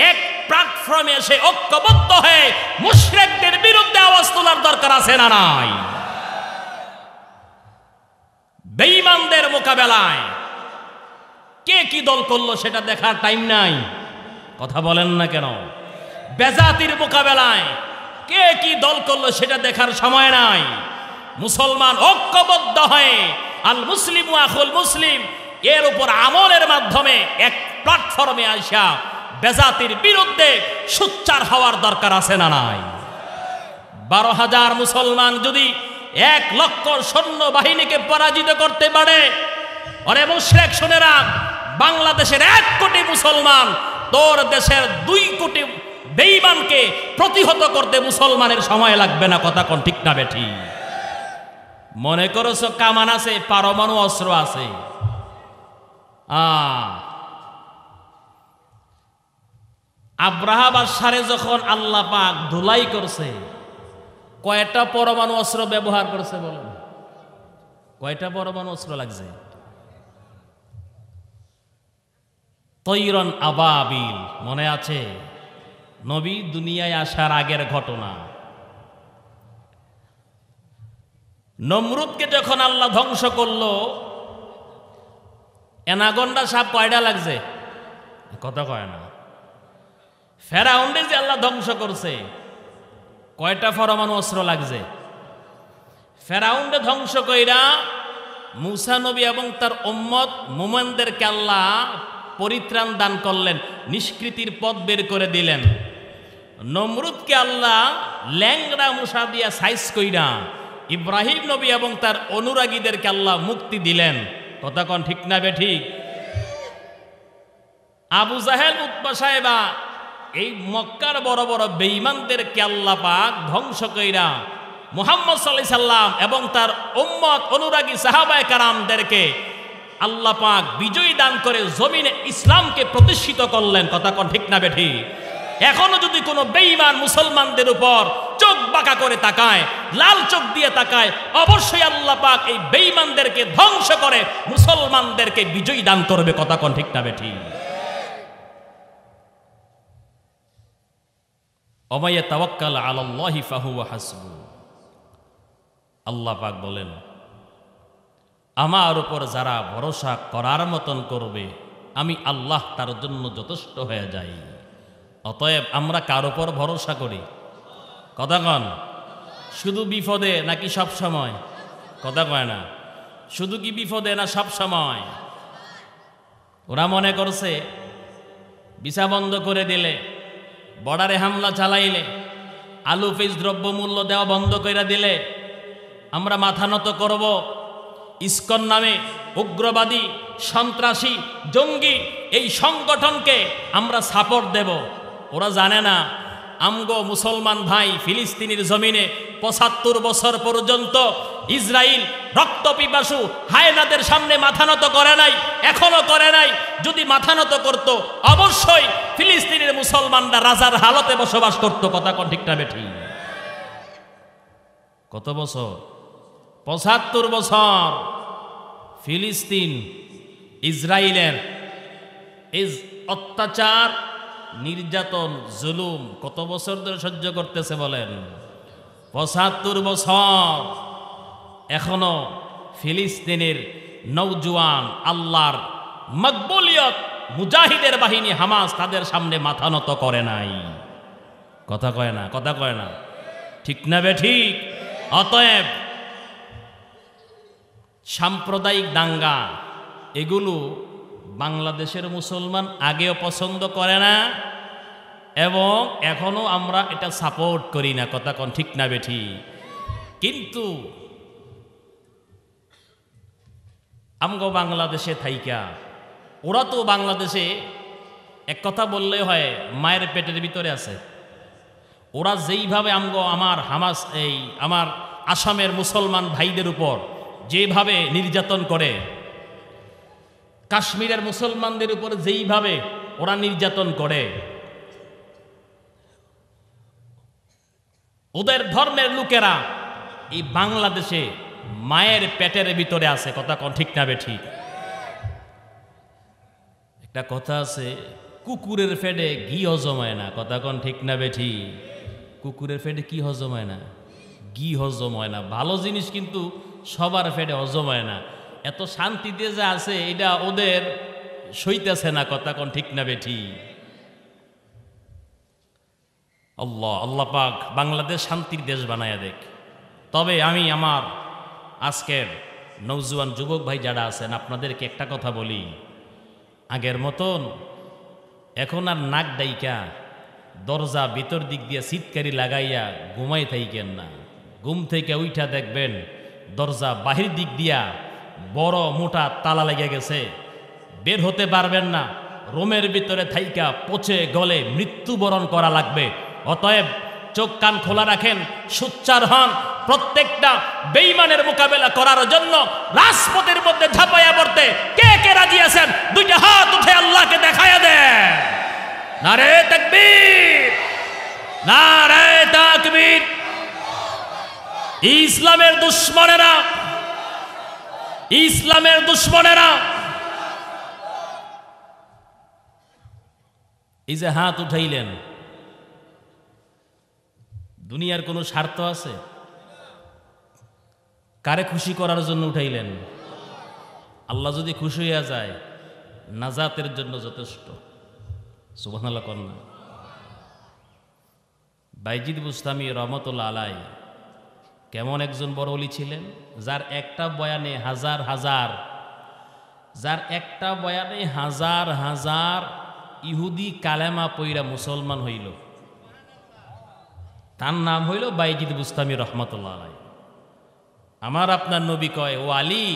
এক প্ল্যাটফর্মে এসে ঐক্যবদ্ধ হয়ে মুশরিকদের বিরুদ্ধে আওয়াজ তোলার দরকার আছে না নাই? বেঈমানদের মোকাবেলায় কে কি দল করলো সেটা দেখার টাইম নাই। কথা বলেন না কেন? বেজাতির মোকাবেলায় কে কি দল করলো সেটা দেখার সময় নাই। মুসলমান ঐক্যবদ্ধ হয়ে আল মুসলিম আখুল মুসলিম এর উপর আমলের মাধ্যমে এক প্ল্যাটফর্মে আসা বেজাতির বিরুদ্ধে সোচ্চার হওয়ার দরকার আছে না নাই? 12,000 মুসলমান যদি 1 লক্ষ সৈন্য বাহিনীকে পরাজিত করতে পারে, আরে মুশরিক শুনেরা, বাংলাদেশের 1 কোটি মুসলমান তোর দেশের 2 কোটি বেঈমানকে প্রতিহত করতে মুসলমানের সময় লাগবে না। কথা কোন ঠিক না বেঠি? মনে করছো কামান আছে, পারমাণু অস্ত্র আছে? আব্রাহা বাদশারে যখন আল্লাহ পাক ধুলাই করছে, কয়টা পরমাণু অস্ত্র ব্যবহার করছে বলেন? কয়টা পরমাণু অস্ত্র লাগছে? তৈরন আবাবিল, মনে আছে? নবী দুনিয়ায় আসার আগের ঘটনা। নমরুদকে যখন আল্লাহ ধ্বংস করলো, এনাগন্ডা সাপ কয়টা লাগছে? কথা কয় না। ফেরাউনকে যে আল্লাহ ধ্বংস করছে, কয়টা পরমাণু অস্ত্র লাগছে? ফেরাউনকে ধ্বংস কইরা মুসা নবী এবং তার উম্মত মুমিনদেরকে আল্লাহ পরিত্রাণ দান করলেন, নিষ্কৃতির পথ বের করে দিলেন। নমরুদকে আল্লাহ ল্যাংড়া মুসা দিয়া সাইজ কইরা ইব্রাহিম নবী এবং তার অনুরাগীদেরকে আল্লাহ মুক্তি দিলেন। কথা কোন ঠিক না বে ঠিক? আবু জাহেল উতবা সাহেবা এই মক্কার বড় বড় বেঈমানদেরকে আল্লাহ পাক ধ্বংস কইরা মুহাম্মদ সাল্লাল্লাহু আলাইহি সাল্লাম এবং তার উম্মত অনুরাগী সাহাবায়ে কেরামদেরকে আল্লাহ পাক বিজয় দান করে জমিনে ইসলামকে প্রতিষ্ঠিত করলেন। কথা কোন ঠিক না বে ঠিক? এখনো যদি কোনো বেঈমান মুসলমানদের উপর চোখ বাঁকা করে তাকায়, লাল চোখ দিয়ে তাকায়, অবশ্যই আল্লাহ পাক এই বেঈমানদেরকে ধ্বংস করে মুসলমানদেরকে বিজয় দান করবে। কথা কোন ঠিক না বে ঠিক? ওমাইয়া তাওয়াক্কাল আলাল্লাহি ফাহুয়া হাসবু। আল্লাহ পাক বলেন আমার উপর যারা ভরসা করার মতন করবে আমি আল্লাহ তার জন্য যথেষ্ট হয়ে যাই। অতএব আমরা কার উপর ভরসা করি? কথা কন, শুধু বিপদে নাকি সব সময়? কথা কয় না। শুধু কি বিপদে না সব সময়? ওরা মনে করছে ভিসা বন্ধ করে দিলে, বর্ডারে হামলা চালাইলে, আলু পেঁয়াজ দ্রব্যমূল্য দেওয়া বন্ধ করে দিলে আমরা মাথা নত করব, ইসকন নামে উগ্রবাদী সন্ত্রাসী জঙ্গি এই সংগঠনকে আমরা সাপোর্ট দেব। ওরা জানে না আমগো মুসলমান ভাই ফিলিস্তিনের জমিনে ৭৫ বছর পর্যন্ত ইসরায়েল রক্তপিপাসু হায়নাদের সামনে মাথা নত করে নাই, এখনো করে নাই। যদি মাথা নত করত অবশ্যই ফিলিস্তিনের মুসলমানরা রাজার হালতে বসবাস করত। কথা কোন ঠিক না বেঠি? কত বছর? ৭৫ বছর ফিলিস্তিন ইসরায়েলের অত্যাচার, নির্যাতন, জুলুম কত বছর ধরে সহ্য করতেছে বলেন? ৭৫ বছর। এখনো ফিলিস্তিনের নওজোয়ান আল্লাহর মকবুলিয়ত মুজাহিদের বাহিনী হামাস তাদের সামনে মাথা নত করে নাই। কথা কয় না? কথা কয় না? ঠিক না বেঠিক? অতএব সাম্প্রদায়িক দাঙ্গা এগুলো বাংলাদেশের মুসলমান আগেও পছন্দ করে না এবং এখনো আমরা এটা সাপোর্ট করি না। কথা কোন ঠিক না বেঠি? কিন্তু আমগো বাংলাদেশে থাইকা ওরা তো বাংলাদেশে এক কথা বললে হয় মায়ের পেটের ভিতরে আছে। ওরা যেইভাবে আমার হামাস আমার আসামের মুসলমান ভাইদের উপর যেভাবে নির্যাতন করে, কাশ্মীরের মুসলমানদের উপর যেইভাবে ওরা নির্যাতন করে, ওদের ধর্মের লোকেরা এই বাংলাদেশে মায়ের পেটের ভিতরে আছে। কথা কোন ঠিক না বেঠিক? একটা কথা আছে, কুকুরের পেটে ঘি হজম হয় না। কথা কোন ঠিক না বেঠি? কুকুরের পেটে কি হজম হয় না? ঘি হজম হয় না। ভালো জিনিস কিন্তু সবার পেটে হজম হয় না। এত শান্তিতে যে আছে এটা ওদের সইতেছে না। কথা কোন ঠিক না বেঠি? আল্লাহ পাক বাংলাদেশ শান্তির দেশ বানায়া দেখ। তবে আমি আমার আজকের নওজোয়ান যুবক ভাই যারা আছেন আপনাদেরকে একটা কথা বলি, আগের মতন এখন আর নাক ডাইকা দরজা ভিতর দিক দিয়ে সিটকারি লাগাইয়া ঘুমাই থাইকেন না। ঘুম থেকে উইঠা দেখবেন দরজা বাহির দিক দিয়া বড় মোটা তালা লেগে গেছে, বের হতে পারবেন না। রুমের ভিতরে থাইকা পচে গলে মৃত্যুবরণ করা লাগবে। অতএব চোখ কান খোলা রাখেন, সোচ্চার হন। প্রত্যেকটা বেঈমানের মোকাবেলা করার জন্য রাজপথের মধ্যে ঝাঁপাইয়া পড়তে কে কে রাজি আছেন? দুইটা হাত উঠে আল্লাহকে দেখায়া দেন। নারে তাকবীর, নারে তাকবীর। ইসলামের দুশমনেরা, ইসলামের দুশমনেরা এই যে হাত উঠাইলেন, দুনিয়ার কোনো স্বার্থ আছে? কারে খুশি করার জন্য উঠাইলেন? আল্লাহ যদি খুশি হইয়া যায় নাজাতের জন্য যথেষ্ট। সুবহানাল্লাহ কন্যা। বাইজিদ বুস্তামি রহমতুল্লাহ আলাই কেমন একজন বড় ওলি ছিলেন, যার একটা বয়ানে হাজার হাজার ইহুদি কালেমা পইরা মুসলমান হইল। তার নাম হইল বাইজিদ বুস্তামি রহমতুল্লাহ আলাই। আমার আপনার নবী কয়, ও আলী,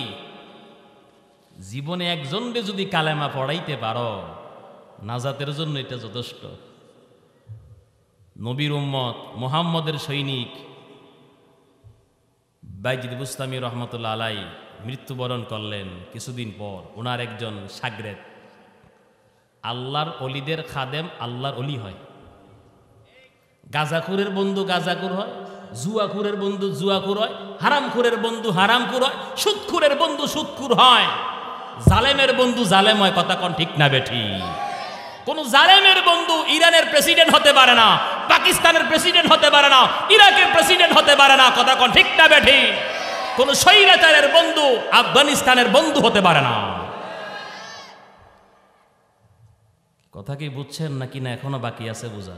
জীবনে একজনকে যদি কালেমা পড়াইতে পারো নাজাতের জন্য এটা যথেষ্ট। নবীর উম্মত, মুহাম্মদের সৈনিক বাইজিদ বুস্তামি রহমতুল্লাহ আলাই মৃত্যুবরণ করলেন। কিছুদিন পর ওনার একজন শাগরেদ, আল্লাহর অলিদের খাদেম আল্লাহর অলি হয়। গাজাখুরের বন্ধু গাজাখুর হয়, জুয়াখুরের বন্ধু জুয়াখুর হয়, হারামখুরের বন্ধু হারামখুর হয়, সুদখুরের বন্ধু সুদখুর হয়, জালেমের বন্ধু জালেম হয়। কথা কোন ঠিক না বেঠি? কোন জালেমের বন্ধু ইরানের প্রেসিডেন্ট হতে পারে না, পাকিস্তানের প্রেসিডেন্ট হতে পারে না, ইরাকের প্রেসিডেন্ট হতে পারে না। কথা কোন ঠিক না বেঠি? কোন স্বৈরাচারের বন্ধু আফগানিস্তানের বন্ধু হতে পারে না। কথা কি বুঝছেন নাকি না এখনো বাকি আছে বোঝা?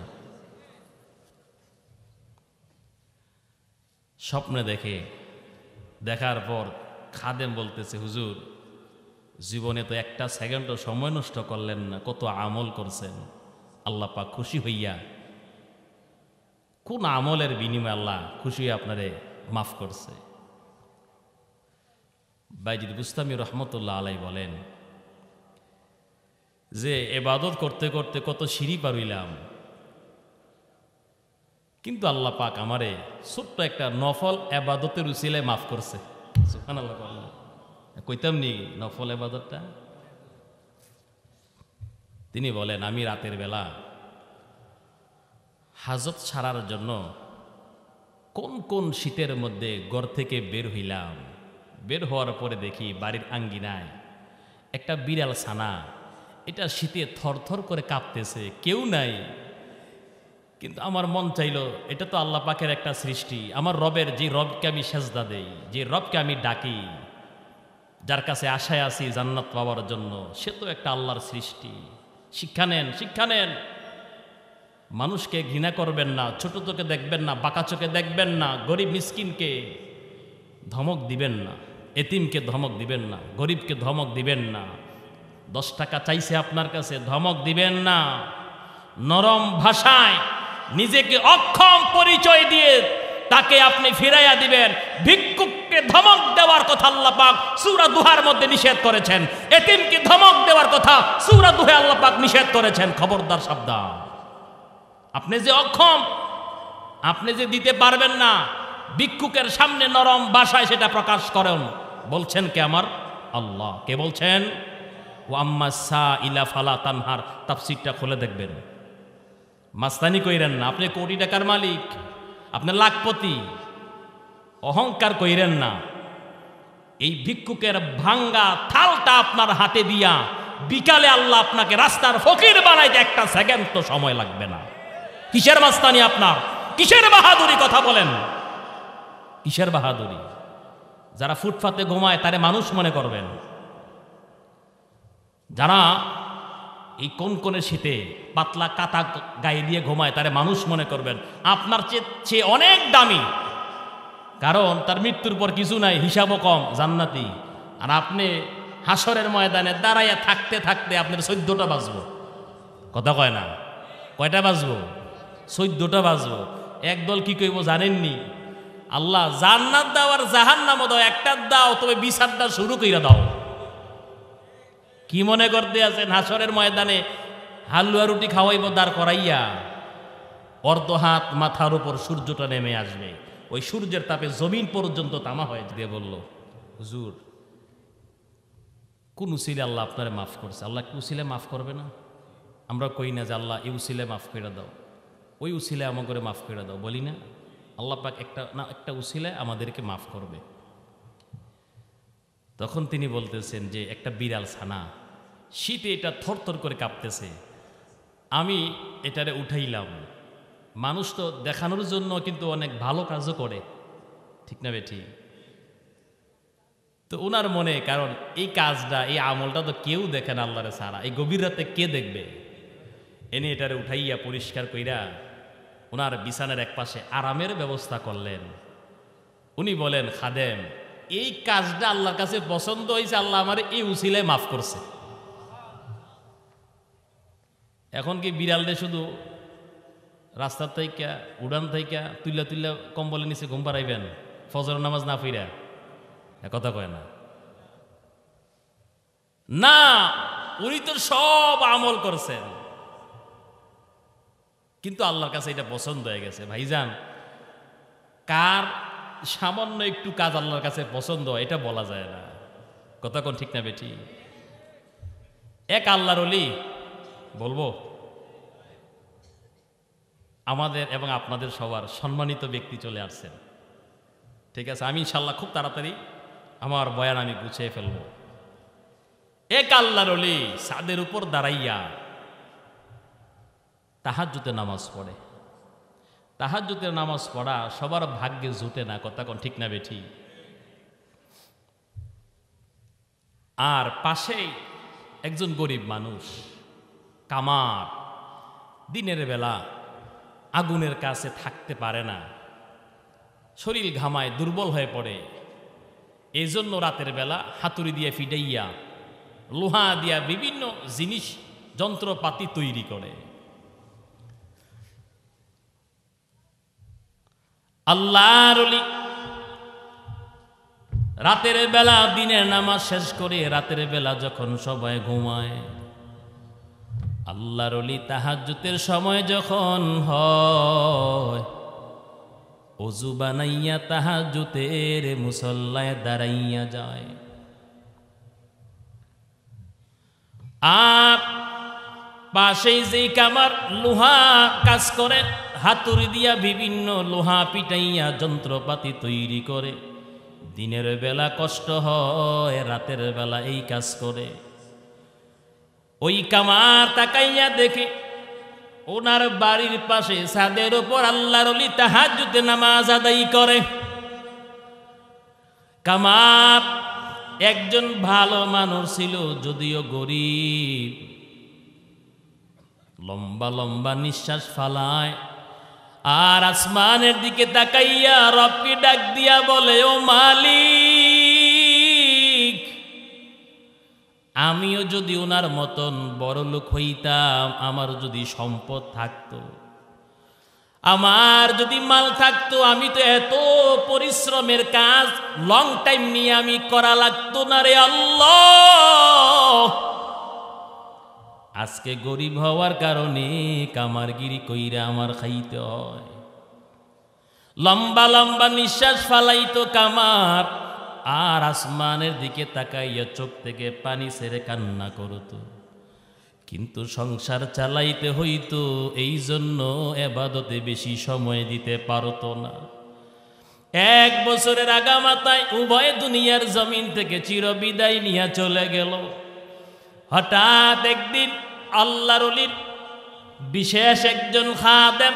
স্বপ্নে দেখার পর খাদেম বলতেছে, হুজুর জীবনে তো একটা সেকেন্ডও সময় নষ্ট করলেন না, কত আমল করছেন। আল্লাহ পাক খুশি হইয়া কোন আমলের বিনিময়ে আল্লাহ খুশি হয়ে আপনারে মাফ করছে। বাইজিদ বুস্তামি রহমতুল্লাহ আলাই বলেন যে ইবাদত করতে করতে কত সিঁড়ি পার হইলাম, কিন্তু আল্লাহ পাক আমারে ছোট্ট একটা নফল ইবাদতের উসিলায় মাফ করছে। সুবহানাল্লাহ। কইতাম নি নফল ইবাদতটা? তিনি বলেন আমি রাতের বেলা হাজত ছাড়ার জন্য কোন কোন শীতের মধ্যে ঘর থেকে বের হইলাম, বের হওয়ার পরে দেখি বাড়ির আঙ্গিনায় একটা বিড়াল ছানা, এটা শীতে থরথর করে কাঁপতেছে, কেউ নাই। কিন্তু আমার মন চাইলো এটা তো আল্লাহ পাকের একটা সৃষ্টি, আমার রবের, যে রবকে আমি সেজদা দেই, যে রবকে আমি ডাকি, যার কাছে আশায় আছি জান্নাত পাওয়ার জন্য, সে তো একটা আল্লাহর সৃষ্টি। শিক্ষা নেন, শিক্ষা নেন। মানুষকে ঘৃণা করবেন না, ছোট চোখে দেখবেন না, বাঁকা চোখে দেখবেন না, গরিব মিসকিনকে ধমক দিবেন না, এতিমকে ধমক দিবেন না, গরিবকে ধমক দিবেন না। 10 টাকা চাইছে আপনার কাছে, ধমক দিবেন না। নরম ভাষায় নিজেকে অক্ষম পরিচয় দিয়ে তাকে আপনি ফিরাইয়া দিবেন। ভিক্ষুককে ধমক দেওয়ার কথা আল্লাহ পাক সূরা দুহার মধ্যে নিষেধ করেছেন, এতিমকে ধমক দেওয়ার কথা সূরা দুহে আল্লাহ পাক নিষেধ করেছেন। খবরদার, সাবধান। আপনি যে অক্ষম, আপনি যে দিতে পারবেন না, ভিক্ষুকের সামনে নরম ভাষায় সেটা প্রকাশ করেন। বলছেন কে? আমার আল্লাহ। কে বলছেন? ওয়া আম্মা সাইলা ফালা তানহার। তাফসীরটা খুলে দেখবেন। মাস্তানি কইরেন না। আপনি কোটি টাকার মালিক, আপনি লাখপতি, অহংকার কইরেন না। এই ভিক্ষুকের ভাঙ্গা থালটা আপনার হাতে দিয়া বিকালে আল্লাহ আপনাকে রাস্তার ফকির বানাইতে একটা সেকেন্ড তো সময় লাগবে না। কিসের মাস্তানি আপনার? কিসের বাহাদুরি? কথা বলেন, কিসের বাহাদুরি? যারা ফুটপাতে ঘুমায় তারে মানুষ মনে করবেন, যারা এই কোন শীতে পাতলা কাতা গায়ে দিয়ে ঘুমায় তারে মানুষ মনে করবেন। আপনার চেয়ে অনেক দামি, কারণ তার মৃত্যুর পর কিছু নাই, হিসাবও কম, জান্নাতি। আর আপনি হাসরের ময়দানে দাঁড়াইয়া থাকতে থাকতে আপনার 14টা বাজবো। কথা কয় না? কয়টা বাজবো? 14টা বাজবো। একদল কি কইব জানেননি? আল্লাহ জান্নাত দাও আর জাহান্নামও দাও, একটা দাও, তবে বিচারটা শুরু কইরা দাও। কি মনে করতে আছেন হাসরের ময়দানে হালুয়া রুটি খাওয়াইব দাঁড় করাইয়া? অর্ধ হাত মাথার উপর সূর্যটা নেমে আসবে, ওই সূর্যের তাপে জমিন পর্যন্ত তামা হয়ে দিয়ে বলল, হুজুর কোন উসিলে আল্লাহ আপনারে মাফ করছে? আল্লাহ কি উসিলে মাফ করবে না? আমরা কই না যে আল্লাহ এই উসিলে মাফ করে দাও, ওই উসিলে আমাকে করে মাফ করে দাও, বলি না? আল্লাহ পাক একটা উসিলে আমাদেরকে মাফ করবে। তখন তিনি বলতেছেন যে একটা বিড়াল ছানা শীতে এটা থরথর করে কাঁপতেছে, আমি এটারে উঠাইলাম। মানুষ তো দেখানোর জন্য কিন্তু অনেক ভালো কাজও করে, ঠিক না বেঠি? তো ওনার মনে, কারণ এই কাজটা, এই আমলটা তো কেউ দেখে না আল্লাহরে ছাড়া, এই গভীর রাতে কে দেখবে? এনে এটারে উঠাইয়া পরিষ্কার কইরা ওনার বিছানার এক পাশে আরামের ব্যবস্থা করলেন। উনি বলেন, খাদেম এই কাজটা আল্লাহর কাছে পছন্দ হয়েছে, আল্লাহ আমার এই উসিলায় মাফ করছে। এখন কি বিড়ালটা শুধু রাস্তার থেকে, উড়ান থেকে তুইলা তুইলা কম্বলের নিচে ঘুম পাড়াইবেন ফজর নামাজ না ফিরা? কথা কয় না? না, উনি তো সব আমল করছেন, কিন্তু আল্লাহর কাছে এটা পছন্দ হয়ে গেছে। ভাইজান, কার সামান্য একটু কাজ আল্লাহর কাছে পছন্দ হয় এটা বলা যায় না। কথা কোন ঠিক না বেটি? এক আল্লাহর ওলি, বলবো আমাদের এবং আপনাদের সবার সম্মানিত ব্যক্তি চলে আসছেন, ঠিক আছে? আমি ইনশাল্লাহ খুব তাড়াতাড়ি আমার বয়ান আমি গুছিয়ে ফেলবো। এক আল্লাহর ওলি ছাদের উপর দাঁড়াইয়া তাহাজ্জুদে নামাজ পড়ে। তাহাজ্জুদের নামাজ পড়া সবার ভাগ্যে জুটে না। কথা কোন ঠিক না বেঠি? আর পাশেই একজন গরিব মানুষ, কামার, দিনের বেলা আগুনের কাছে থাকতে পারে না, শরীর ঘামায় দুর্বল হয়ে পড়ে। এই জন্য রাতের বেলা হাতুড়ি দিয়ে ফিডাইয়া লোহা দিয়া বিভিন্ন জিনিস যন্ত্রপাতি তৈরি করে। আল্লাহর ওলি রাতের বেলা দিনের নামাজ শেষ করে রাতের বেলা যখন সবাই ঘুমায়, আল্লাহর ওলি তাহাজ্জুদের সময় যখন হয়, ওযু বানাইয়া তাহাজ্জুদের মুসল্লায় দাঁড়াইয়া যায়। আর পাশেই যেই কামার লোহা কাজ করে, হাতুড়ি দিয়া বিভিন্ন লোহা পিটাইয়া যন্ত্রপাতি তৈরি করে, দিনের বেলা কষ্ট হয়, রাতের বেলা এই কাজ করে। ওই কামার তাকাইয়া দেখে ওনার বাড়ির পাশে ছাদের উপর আল্লাহর ওলি তাহাজ্জুদে নামাজ আদায় করে। কামার একজন ভালো মানুষ ছিল, যদিও গরিব। লম্বা লম্বা নিঃশ্বাস ফালায় আর আসমানের দিকে তাকাইয়া রবকে ডাক দিয়া বলে, ও মালিক, আমিও যদি ওনার মতন বড় লোক হইতাম, আমার যদি সম্পদ থাকতো, আমার যদি মাল থাকতো, আমি তো এত পরিশ্রমের কাজ লং টাইম নিয়ে আমি করা লাগতো না রে আল্লাহ। আজকে গরিব হওয়ার কারণে কামারগিরি কইরা আমার খাইতে হয়। লম্বা লম্বা নিঃশ্বাস ফালাইতো কামার, আর আসমানের দিকে তাকাইয়া চোখ থেকে পানি ছেড়ে কান্না করতো। কিন্তু সংসার চালাইতে হইতো, এই জন্য ইবাদতে বেশি সময় দিতে পারতো না। 1 বছরের আগামাতায় উভয় দুনিয়ার জমিন থেকে চিরবিদায় নিয়ে চলে গেল। হঠাৎ একদিন আল্লাহর ওলির বিশেষ একজন খাদেম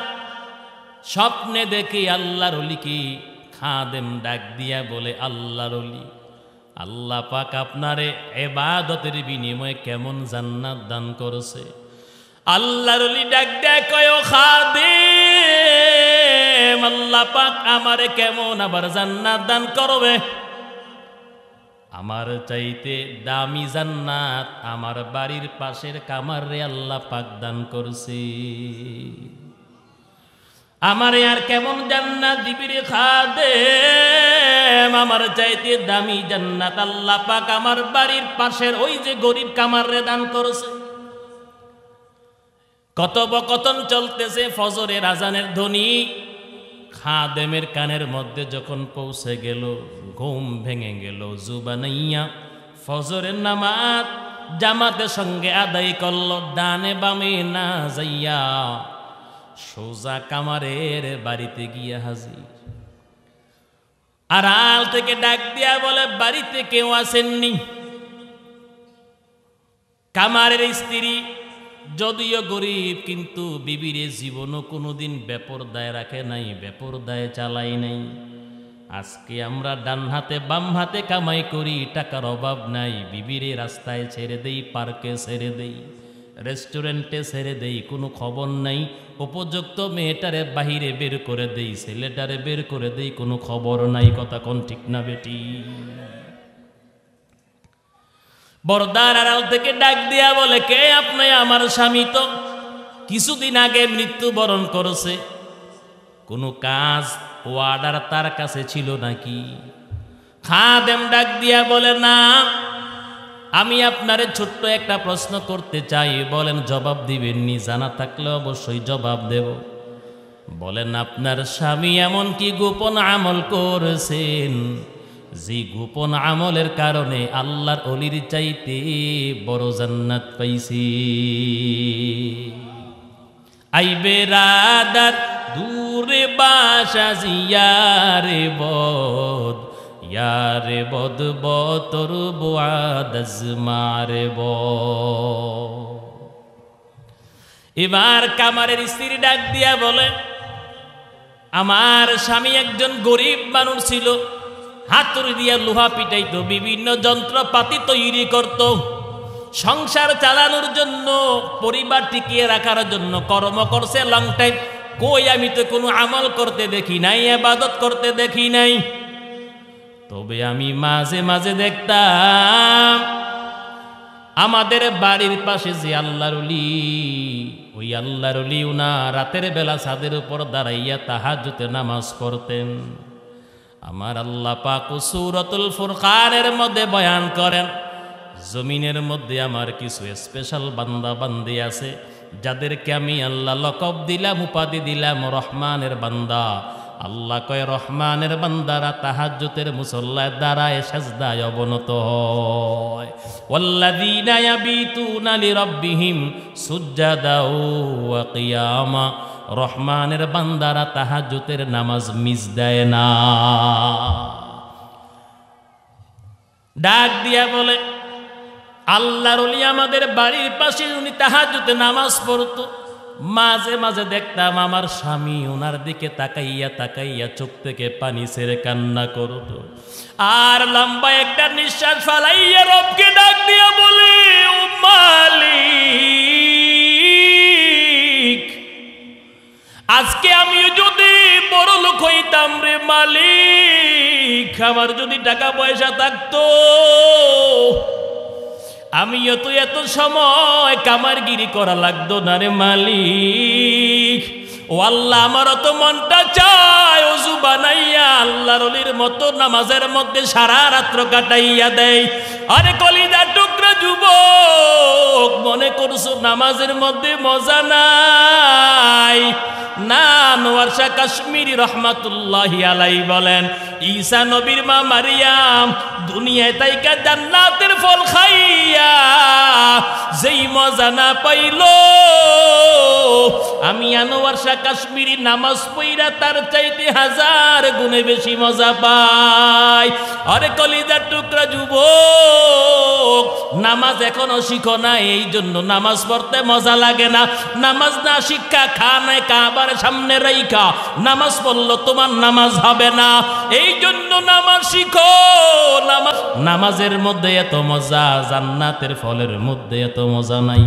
স্বপ্নে দেখে আল্লাহর ওলিকে খাদেম ডাক দিয়া বলে, আল্লাহর ওলি, আল্লাহ পাক আপনারে ইবাদতের বিনিময়ে কেমন জান্নাত দান করেছে। আল্লাহর ওলি ডাক দেয়, কয় ও খাদেম, আল্লাহ পাক আমারে কেমন আবার জান্নাত দান করবে? আমার চাইতে দামি জান্নাত আমার বাড়ির পাশের কামারে আল্লাহ পাক দান করছে। আমারে আর কেমন জান্নাত দিবি রে খাদেম? আমার চাইতে দামি জান্নাত আল্লাহ পাক আমার বাড়ির পাশের ওই যে গরিব কামারে দান করেছে। কথোপকথন চলতেছে, ফজরের আজানের ধ্বনি খাদেমের কানের মধ্যে যখন পৌঁছে গেল, ঘুম ভেঙে গেল। জুবানাইয়া ফজরের নামাজ জামাতের সঙ্গে আদায় করল, ডানে বামে না যাইয়া সোজা কামারের বাড়িতে গিয়া হাজির। আড়াল থেকে ডাক দিয়া বলে, বাড়িতে কেউ আসেননি? কামারের স্ত্রী যদিও গরিব, কিন্তু বিবির জীবনও কোনোদিন বেপরদায় রাখে নাই, বেপরদায় চালাই নাই। আজকে আমরা ডান হাতে বাম হাতে কামাই করি, টাকার অভাব নাই, বিবিরে রাস্তায় ছেড়ে দেই, পার্কে ছেড়ে দেই, রেস্টুরেন্টে ছেড়ে দেই, কোনো খবর নাই। উপযুক্ত মেয়েটারে বাহিরে বের করে দেই, ছেলেটারে বের করে দেই, কোনো খবর নাই। কথা কোন ঠিক না বেটি? বর্দার আড়াল থেকে ডাক দিয়া বলে, কে আপনি? আমার স্বামী তো কিছুদিন আগে মৃত্যুবরণ করেছে। কোনো কাজ অর্ডার তার কাছে ছিল নাকি? খাদেম ডাক দিয়া বলে, না, আমি আপনারে ছোট্ট একটা প্রশ্ন করতে চাই, বলেন জবাব দিবেননি? জানা থাকলে অবশ্যই জবাব দেব। বলেন, আপনার স্বামী এমন কি গোপন আমল করেছেন যে গোপন আমলের কারণে আল্লাহর ওলির চাইতে বড় জান্নাত পাইছি? আইবে রাদার দূরে বাসা জিয়ারে বদ, ইয়ারে বদ বতর বুয়াদাজ মারে ব। এবার কামারের স্ত্রী ডাক দিয়া বলে, আমার স্বামী একজন গরিব মানুষ ছিল, হাতুড়ি দিয়া লোহা পিটাইতো, বিভিন্ন যন্ত্রপাতি তৈরি করত, সংসার চালানোর জন্য, পরিবার টিকিয়ে রাখার জন্য কর্ম করছে লং টাইম। কই, আমি তো কোনো আমল করতে দেখি নাই, ইবাদত করতে দেখি নাই। তবে আমি মাঝে মাঝে দেখতাম আমাদের বাড়ির পাশে যে আল্লাহর ওলি, ওই আল্লাহর ওলি উনা রাতের বেলা ছাদের উপর দাঁড়াইয়া তাহাজ্জুদে নামাজ পড়তেন। আমার আল্লাহ পাক সূরাতুল ফুরকানের মধ্যে বয়ান করেন, জমিনের মধ্যে আমার কিছু স্পেশাল বান্দা বান্দি আছে যাদেরকে আমি আল্লাহ লকব দিলাম, উপাধি দিলাম রহমানের বান্দা। আল্লাহ কয় রহমানের বান্দারা তাহাজ্জুদের মুসল্লায় দাঁড়ায় সাজদায় অবনত হয়। ওয়াল্লাযীনা ইয়াবিতুনা লিরাব্বিহিম সুজ্জাদা ওয়া কিয়ামা, রহমানের বান্দারা তাহাজ্জুদের নামাজ মিস দেয় না। ডাক দিয়া বলে আল্লাহর ওলি আমাদের বাড়ির পাশে উনি তাহাজ্জুদে নামাজ পড়তো। মাঝে মাঝে দেখতাম আমার স্বামী ওনার দিকে তাকাইয়া তাকাইয়া চোখ থেকে পানি ছেড়ে কান্না করত, আর লম্বা একটা নিঃশ্বাস ফালাইয়া রবকে ডাক দিয়া বলে, ও মালিক, আজকে আমি যদি বড় লোক হইতাম রে মালিক, আমার যদি টাকা পয়সা থাকতো, আমি এত সময় কামারগিরি করা লাগতো না রে মালিক। ও আল্লাহ, আমার তো মনটা চায় ওযু বানাইয়া আল্লাহর ওলির মতো নামাজের মধ্যে সারা রাত্র কাটাইয়া দেয়। আরে কলিজার টুকরা যুবক, মনে করছো নামাজের মধ্যে মজা নাই? না, আনোয়ার শাহ কাশ্মীরি রহমাতুল্লাহি আলাইহি বলেন, ঈসা নবীর মা মারিয়াম দুনিয়ায় তাইকা জান্নাতের ফল খাইয়া যেই মজা না পাইল, আমি আনোয়ার শাহ কাশ্মীরি নামাজ পইরা তার চাইতে 1000 গুণে বেশি মজা পাই। আরে কলিজার টুকরা যুবক, নামাজ এখনো শিখো না, এই জন্য নামাজ পড়তে মজা লাগে না। নামাজ না শিক্ষা খানায় কাবার সামনে রাইখা নামাজ পড়লো তোমার নামাজ হবে না। এই জন্য নামাজ শিখো। নামাজের মধ্যে এত মজা, জান্নাতের ফলের মধ্যে এত মজা নাই।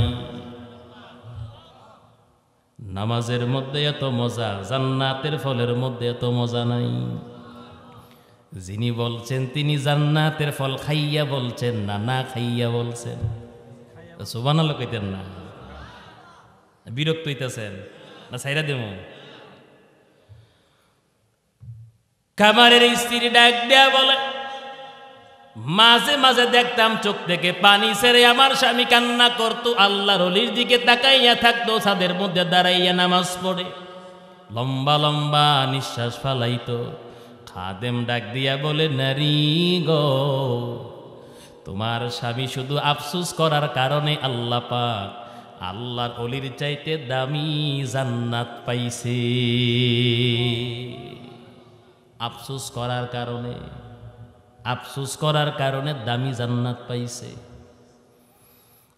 নামাজের মধ্যে এত মজা, জান্নাতের ফলের মধ্যে এত মজা নাই। যিনি বলছেন তিনি জান্নাতের ফল খাইয়া বলছেন না, না খাইয়া বলছেন? সুবহানাল্লাহ কইতেন না? বিরক্ত হইতেছেন না? ছাইরা দেব। কামারের স্ত্রী ডাক দেয়া বলে, মাঝে মাঝে দেখতাম চোখ থেকে পানি ছেড়ে আমার স্বামী কান্না করতো, আল্লাহর ওলির দিকে তাকাইয়া থাকতো, ছাদের মধ্যে দাঁড়াইয়া নামাজ পড়ে লম্বা লম্বা নিঃশ্বাস ফালাইতো। খাদেম ডাক দিয়া বলে, নারী গো, তোমার স্বামী শুধু আফসোস করার কারণে আল্লাহ পাক আল্লাহর ওলির চাইতে দামি জান্নাত পাইছে। আফসোস করার কারণে, আফসোস করার কারণে দামি জান্নাত পাইছে।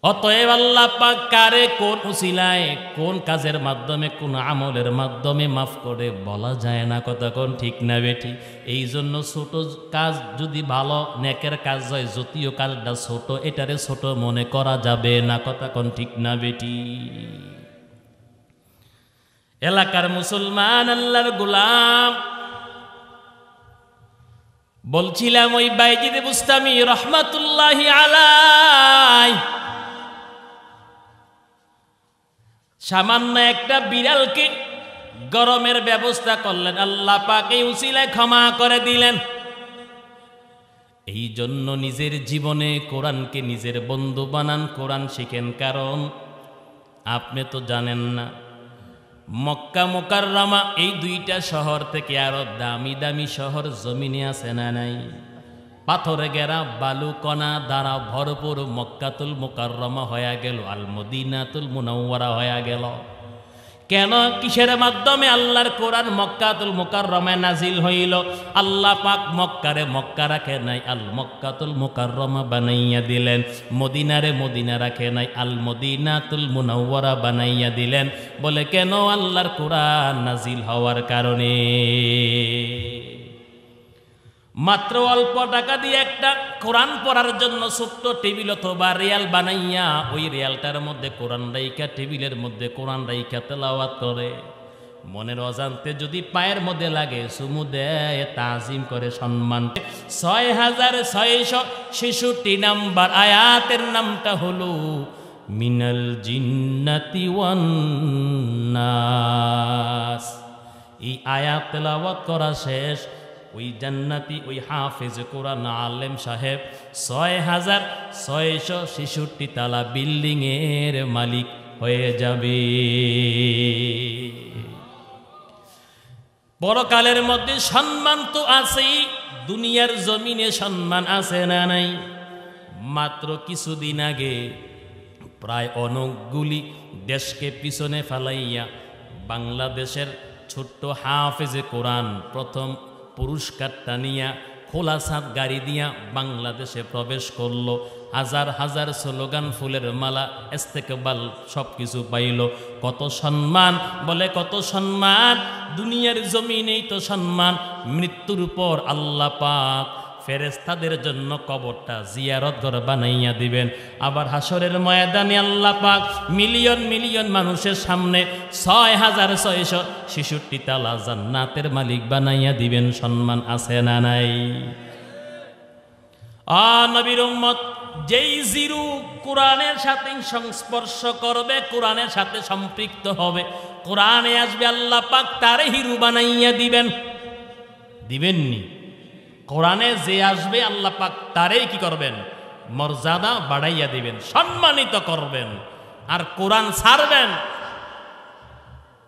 অতএব আল্লাহ পাক কারে কোন উসিলায়, কোন কাজের মাধ্যমে, কোন আমলের মাধ্যমে মাফ করে বলা যায় না। কথা কোন ঠিক না বেটি? এই জন্য ছোট কাজ যদি ভালো নেকের কাজ হয়, যদিও কাজটা ছোট, এটারে ছোট মনে করা যাবে না। কথা কোন ঠিক না বেটি? এলাকার মুসলমান, আল্লাহর গোলাম, বলছিলাম ওই বাইজিদ বুস্তামি রহমাতুল্লাহি আলাইহি সামান্য একটা বিড়ালকে গরমের ব্যবস্থা করলেন, আল্লাহ পাক এই উসিলায় ক্ষমা করে দিলেন। এই জন্য নিজের জীবনে কোরআনকে নিজের বন্ধু বানান, কোরআন শিখেন। কারণ আপনি তো জানেন না, মক্কা মুকাররমা এই দুইটা শহর থেকে আরো দামি দামি শহর জমিনে আছে না নাই? পাথরে ঘেরা বালু কণা দ্বারা ভরপুর মক্কাতুল মুকাররমা হয়ে গেল আল মদিনাতুল মুনাওয়ারা হয়ে গেল। কেন? কিসের মাধ্যমে? আল্লাহর কোরআন মক্কাতুল মুকাররমায় নাজিল হইল। আল্লাহ পাক মক্কারে মক্কা রাখে নাই, আল মক্কাতুল মুকাররমা বানাইয়া দিলেন। মদিনারে মদিনা রাখে নাই, আল মদিনাতুল মুনাওয়ারা বানাইয়া দিলেন। বলে কেন? আল্লাহর কোরআন নাজিল হওয়ার কারণে। মাত্র অল্প টাকা দিয়ে একটা কোরআন পড়ার জন্য ছোট্ট টেবিল অথবা রিয়াল বানাইয়া, ওই রিয়ালটার মধ্যে কোরআন রাইখা, টেবিলের মধ্যে কোরআন রাইখা তেলাওয়াত করে। মনের অজান্তে যদি পায়ের মধ্যে লাগে চুমু দেয়, তাজিম করে, সম্মান। 6666 নাম্বার আয়াতের নামটা হলো মিনাল জিন্নাতি ওয়ান নাস। এই আয়াত তেলাওয়াত করা শেষ, ওই জান্নাতি ওই হাফেজ কোরআন আলেম সাহেব 6666 তালা বিল্ডিং এর মালিক হয়ে যাবে। পরকালের মধ্যে সম্মান তো আছেই, দুনিয়ার জমিনে সম্মান আছে না নাই? মাত্র কিছুদিন আগে প্রায় অনেকগুলি দেশকে পিছনে ফেলাইয়া বাংলাদেশের ছোট্ট হাফেজে কোরআন প্রথম পুরস্কারটা নিয়া খোলা ছাদ গাড়ি দিয়া বাংলাদেশে প্রবেশ করলো। হাজার হাজার স্লোগান, ফুলের মালা, ইস্তেকবাল সব কিছু পাইল। কত সম্মান, বলে কত সম্মান! দুনিয়ার জমিনেই তো সম্মান, মৃত্যুর পর আল্লাহ পাক ফেরেশতাদের জন্য কবরটা জিয়ারত ঘর বানাইয়া দিবেন। আবার হাসরের ময়দানে আল্লাহ পাক মিলিয়ন মিলিয়ন মানুষের সামনে 6666 তালা জান্নাতের মালিক বানাইয়া দিবেন। সম্মান আছে না নাই? নবীর উম্মত যেই জিরু কোরআনের সাথে সংস্পর্শ করবে, কোরআনের সাথে সম্পৃক্ত হবে, কোরআনে আসবে, আল্লাহ পাক তারে হিরু বানাইয়া দিবেন। দিবেননি? কোরআনে যে আসবে আল্লাহ পাক তারেই কি করবেন? মর্যাদা বাড়াইয়া দিবেন, সম্মানিত করবেন। আর কোরআন ছাড়বেন,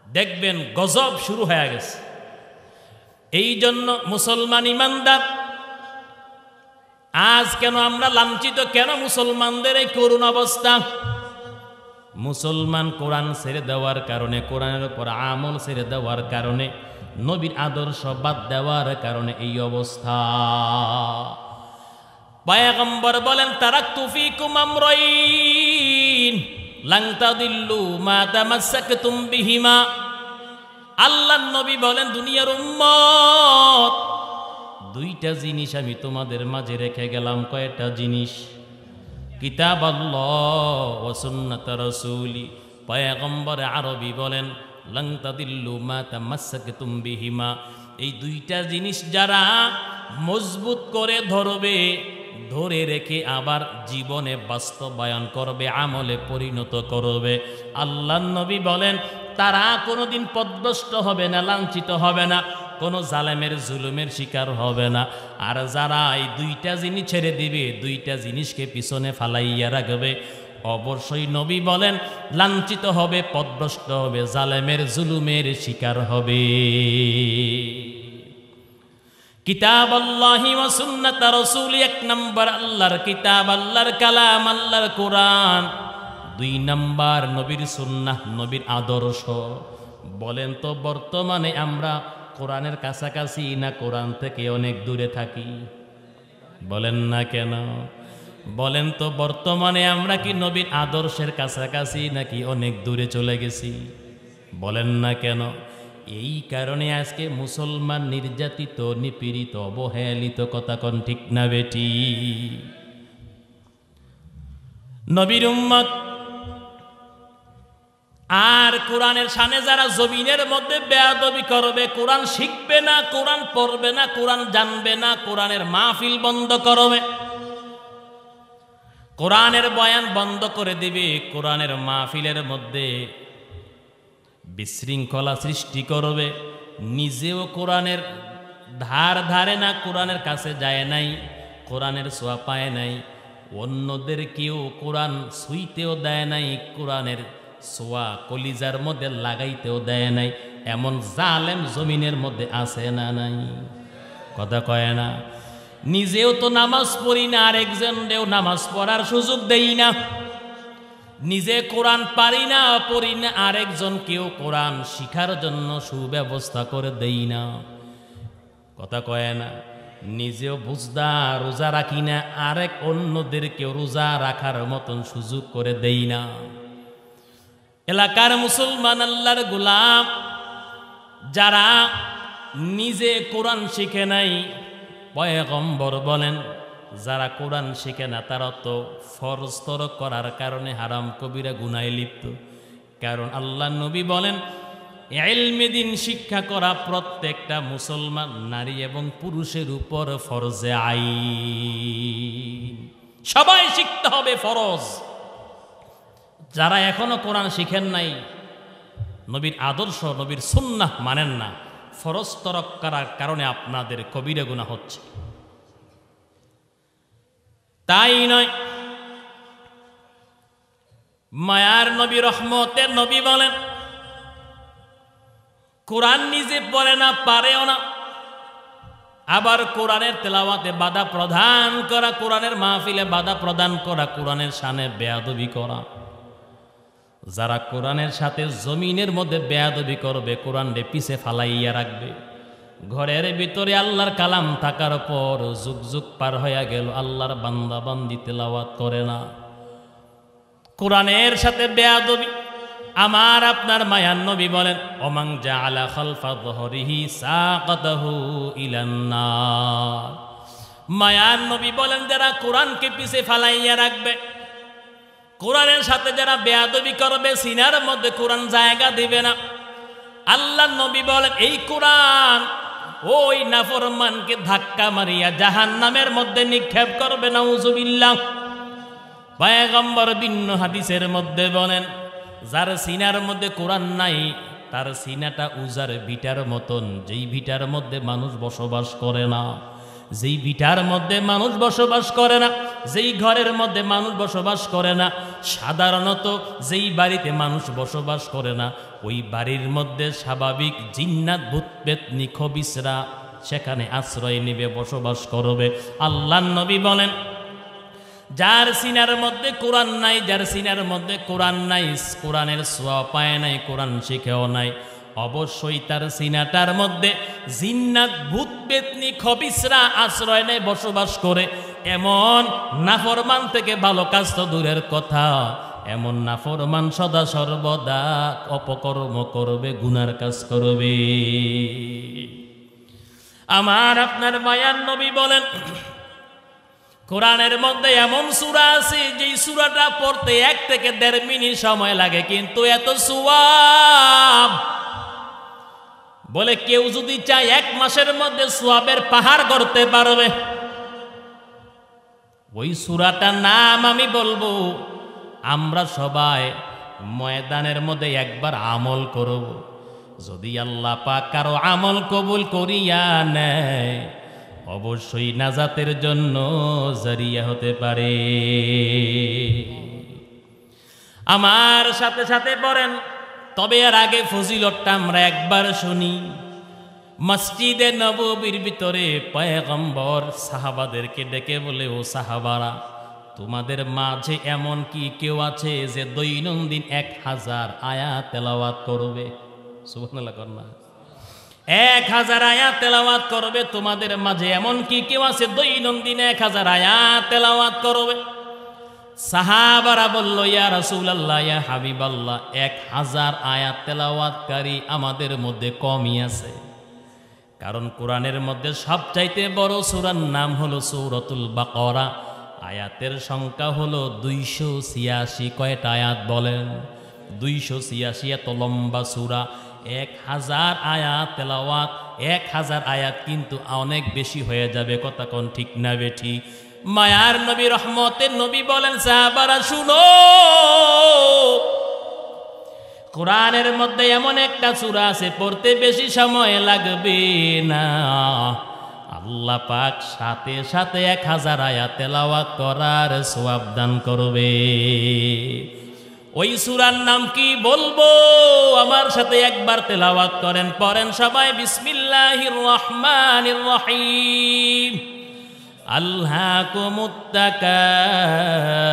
দেখবেন গজব শুরু হয়ে গেছে। এই জন্য মুসলমান ইমানদার, আজ কেন আমরা লাঞ্ছিত? কেন মুসলমানদের এই করুণ অবস্থা? মুসলমান কোরআন ছেড়ে দেওয়ার কারণে, কোরআনের উপর আমল ছেড়ে দেওয়ার কারণে, নবীর আদর্শ বাদ দেওয়ার কারণে এই অবস্থা। পয়গম্বর বলেন, তারাকতু ফীকুম আমরাইন লান তাদিল্লু মা তামাসসাকতুম বিহিমা। আল্লাহর নবী বলেন, দুনিয়ার উম্মত, দুইটা জিনিস আমি তোমাদের মাঝে রেখে গেলাম। কয়টা জিনিস? কিতাব আল্লাহ ওয়া সুন্নাত রাসূলি। পয়গম্বর আরবি বলেন, লান তাদিল্লু মা তামাসসাকতুম বিহিমা। এই দুইটা জিনিস যারা মজবুত করে ধরবে, ধরে রেখে আবার জীবনে বাস্তবায়ন করবে, আমলে পরিণত করবে, আল্লাহর নবী বলেন তারা কোনোদিন পথভ্রষ্ট হবে না, লাঞ্ছিত হবে না, কোনো জালেমের জুলুমের শিকার হবে না। আর যারা এই দুইটা জিনিস ছেড়ে দিবে, দুইটা জিনিসকে পিছনে ফালাইয়া রাখবে, অবশ্যই নবী বলেন লাঞ্ছিত হবে, পথভ্রষ্ট হবে, জালেমের জুলুমের শিকার হবে। কিতাব আল্লাহি ওয়া সুন্নাত রাসূলি, এক নম্বর আল্লাহর কিতাব, আল্লাহর কালাম, আল্লাহর কোরআন। দুই নম্বর নবীর সুন্নাহ, নবীর আদর্শ। বলেন তো বর্তমানে আমরা কোরআনের কাছাকাছি না কোরআন থেকে অনেক দূরে থাকি? বলেন না কেন? বলেন তো বর্তমানে আমরা কি নবীর আদর্শের কাছাকাছি নাকি অনেক দূরে চলে গেছি? বলেন না কেন? এই কারণে আজকে মুসলমান নির্যাতিত, নিপীড়িত, অবহেলিত। কথা কোন ঠিক না বেটি? নবীর উম্মত আর কোরআনের শানে যারা জমিনের মধ্যে বেয়াদবি করবে, কোরআন শিখবে না, কোরআন পড়বে না, কোরআন জানবে না, কোরআনের মাহফিল বন্ধ করবে, কোরআনের বয়ান বন্ধ করে দিবে, কোরআনের মাহফিলের মধ্যে বিশৃঙ্খলা সৃষ্টি করবে, নিজেও কোরআনের ধারে না, কোরআনের কাছে যায় নাই, কোরআনের ছোঁয়া পায় নাই, অন্যদেরকেও কোরআন ছুঁইতেও দেয় নাই, কোরআনের ছোঁয়া কলিজার মধ্যে লাগাইতেও দেয় নাই। এমন জালেম জমিনের মধ্যে আছে না নাই? কথা কয় না? নিজেও তো নামাজ পড়ি না, আরেকজনকেও নামাজ পড়ার সুযোগ দেই না। নিজে কোরআন পারি না, পড়ি না, আরেকজনকেও কোরআন শিখার জন্য সুব্যবস্থা করে দেই না। কথা কয় না? নিজেও বুঝদা, রোজা রাখি না, আরেক অন্যদেরকেও রোজা রাখার মতন সুযোগ করে দেই না। এলাকার মুসলমান আল্লাহর গোলাম যারা নিজে কোরআন শিখে নাই, পয়গম্বর বলেন যারা কোরআন শিখে না তারা তো ফরজ তরক করার কারণে হারাম কবিরা গুনাহে লিপ্ত। কারণ আল্লাহ নবী বলেন ইলমে দ্বীন শিক্ষা করা প্রত্যেকটা মুসলমান নারী এবং পুরুষের উপর ফরজে আইন। সবাই শিখতে হবে, ফরজ। যারা এখনো কোরআন শিখেন নাই, নবীর আদর্শ নবীর সুন্নাহ মানেন না, ফরজ তরক করার কারণে আপনাদের কবিরা গুনাহ হচ্ছে। তাই নয়, মায়ার নবী, রহমতের নবী বলেন, কোরআন নিজে পড়ে না, পারেও না, আবার কোরআনের তেলাওয়াতে বাধা প্রদান করা, কোরআনের মাহফিলে বাধা প্রদান করা, কোরআনের শানে বেয়াদবি করা। যারা কোরআনের সাথে জমিনের মধ্যে বেয়াদবি করবে, কোরআনকে পিছে ফালাইয়া রাখবে, ঘরের ভিতরে আল্লাহর কালাম থাকার পর যুগ যুগ পার হইয়া গেল, আল্লাহর বান্দা বান্দি তেলাওয়াত করে না, কোরআনের সাথে বেয়াদবি। আমার আপনার মায়ার নবী বলেন, ওমান জাআলা খালফা যহরিহি সাকাতাহু ইলান নার। মায়ার নবী বলেন, যারা কোরআনকে পিছে ফালাইয়া রাখবে, কোরআনের সাথে যারা বেয়াদবি করবে, সিনার মধ্যে কোরআন জায়গা দিবে না, আল্লাহ নবী বলেন এই কোরআন ওই নাফরমানকে ধাক্কা মারিয়া জাহান্নামের মধ্যে নিক্ষেপ করবে। নাউজুবিল্লাহ। পয়গম্বর ভিন্ন হাদিসের মধ্যে বলেন, যার সিনার মধ্যে কোরআন নাই, তার সিনাটা উজার ভিটার মতন, যেই ভিটার মধ্যে মানুষ বসবাস করে না, যেই ভিটার মধ্যে মানুষ বসবাস করে না, যেই ঘরের মধ্যে মানুষ বসবাস করে না, সাধারণত যেই বাড়িতে মানুষ বসবাস করে না, ওই বাড়ির মধ্যে স্বাভাবিক জিন্নাত ভূত পেতনি খবিসরা সেখানে আশ্রয় নেবে, বসবাস করবে। আল্লাহর নবী বলেন, যার সিনার মধ্যে কোরআন নাই, যার সিনার মধ্যে কোরআন নাই, কোরআনের ছোঁয়া পায় নাই, কোরআন শিখেও নাই, অবশ্যই তার সিনাটার মধ্যে জিন্নাত ভূত পেতনি খবিসরা আশ্রয় নেয়, বসবাস করে। এমন নাফরমান থেকে ভালো কাজ তো দূরের কথা, এমন নাফরমান সদা সর্বদা অপকর্ম করবে, গুনার কাজ করবে। আমার আপনার মায়ার নবী বলেন, কোরআনের মধ্যে এমন সূরা আছে যেই সূরাটা পড়তে 1 থেকে 1.5 মিনিট সময় লাগে, কিন্তু এত সওয়াব। বলে কেউ যদি চায় 1 মাসের মধ্যে সওয়াবের পাহাড় করতে পারবে। ওই সূরাটার নাম আমি বলবো, আমরা সবাই ময়দানের মধ্যে একবার আমল করব। যদি আল্লাহ পাক কারো আমল কবুল করিয়া নেয়, অবশ্যই নাজাতের জন্য জারিয়া হতে পারে। আমার সাথে সাথে পড়েন, তবে এর আগে ফজিলতটা আমরা একবার শুনি। মসজিদে নববীর ভিতরে পয়গম্বর সাহাবাদেরকে ডেকে বলে, ও সাহাবারা, তোমাদের মাঝে এমন কি কেউ আছে যে দৈনন্দিন 1000 আয়াত তেলাওয়াত করবে? সুবহানাল্লাহ কন্যা, 1000 আয়াত তেলাওয়াত করবে। তোমাদের মাঝে এমন কি কেউ আছে দৈনন্দিন 1000 আয়াত তেলাওয়াত করবে? সাহাবারা বলল, ইয়া রাসূলুল্লাহ, ইয়া হাবিবাল্লাহ, 1000 আয়াত তেলাওয়াতকারী আমাদের মধ্যে কমই আছে। কারণ কোরআনের মধ্যে সবচাইতে বড় সূরার নাম হলো সূরাতুল বাকারা, আয়াতের সংখ্যা হলো 286। কয়টা আয়াত বলেন? 286। এত লম্বা সূরা, 1000 আয়াত তেলাওয়াত, 1000 আয়াত কিন্তু অনেক বেশি হয়ে যাবে। কথা কোন ঠিক না বেঠি? মায়ার নবী, রহমতের নবী বলেন, সাহাবারা শুনো, কোরআনের মধ্যে এমন একটা সূরা আছে পড়তে বেশি সময় লাগবে না, আল্লাহ পাক সাথে সাথে 1000 আয়াত তেলাওয়াত করার সওয়াব দান করবে। ওই সূরার নাম কি বলবো? আমার সাথে একবার তেলাওয়াত করেন, পড়েন সবাই, বিসমিল্লাহির রহমানির রহিম। আলহাকুমুত তাকাসুর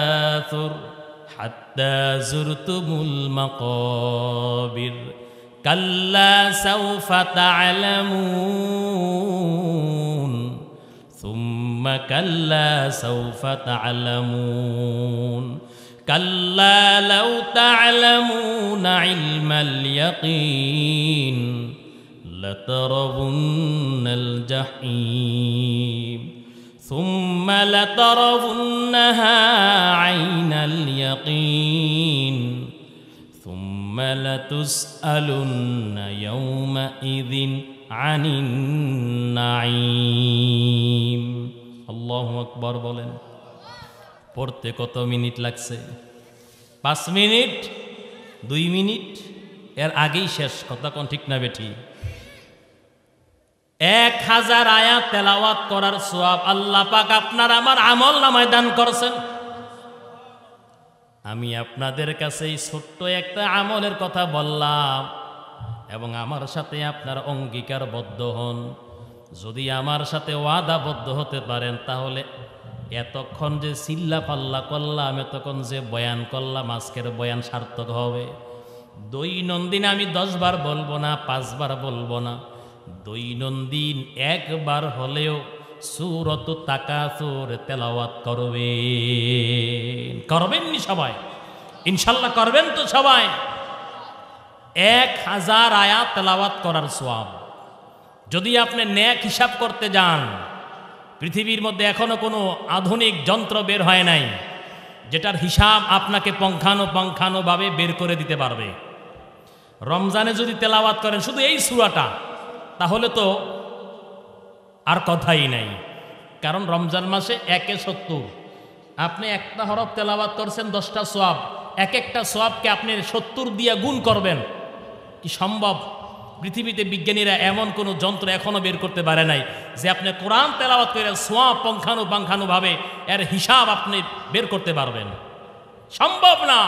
হাত্তা যুরতুমুল মাকাবির কাল্লা সাওফা তা'লামুন সুম্মা কাল্লা সাওফা তা'লামুন কাল্লা লাউ তা'লামুনা ইলমাল ইয়াকিন লাতারাবুন্নাল জাহিম ثم لترونها عين اليقين ثم সুম্মা লাতুসআলুন্না ইয়াওমাইযিন আনিন নাঈম। আল্লাহু আকবার বলেন। পড়তে কত মিনিট লাগছে? 5 মিনিট, 2 মিনিট, এর আগেই শেষ। কথা কোন ঠিক না বেঠি? 1000 আয়াত তেলাওয়াত করার সওয়াব আল্লাহ পাক আপনার আমার আমল নামায় দান করছেন। আমি আপনাদের কাছে এই ছোট্ট একটা আমলের কথা বললাম এবং আমার সাথে আপনার অঙ্গীকারবদ্ধ হন। যদি আমার সাথে ওয়াদাবদ্ধ হতে পারেন তাহলে এতক্ষণ যে চিল্লা পাল্লা করলাম, এতক্ষণ যে বয়ান করলাম, আজকের বয়ান সার্থক হবে। দৈনন্দিন আমি 10 বার বলবো না, 5 বার বলবো না, দৈনন্দিন 1 বার হলেও সূরাত তাকাসুর তেলাওয়াত করবেননি সবাই? ইনশাল্লাহ করবেন তো সবাই? 1000 আয়াত তেলাওয়াত করার সওয়াব। যদি আপনি নেক হিসাব করতে যান, পৃথিবীর মধ্যে এখনো কোনো আধুনিক যন্ত্র বের হয় নাই যেটার হিসাব আপনাকে পঙ্খানুপঙ্খানুভাবে বের করে দিতে পারবে। রমজানে যদি তেলাওয়াত করেন শুধু এই সূরাটা, তাহলে তো আর কথাই নাই। কারণ রমজান মাসে 1 এ 70, আপনি একটা হরফ তেলাওয়াত করছেন 10টা সওয়াব, এক একটা সওয়াবকে আপনি 70 দিয়ে গুণ করবেন। কি সম্ভব? পৃথিবীতে বিজ্ঞানীরা এমন কোনো যন্ত্র এখনো বের করতে পারে নাই যে আপনি কোরআন তেলাওয়াত করে সওয়াব পঙ্খানুপঙ্খানুভাবে এর হিসাব আপনি বের করতে পারবেন। সম্ভব না।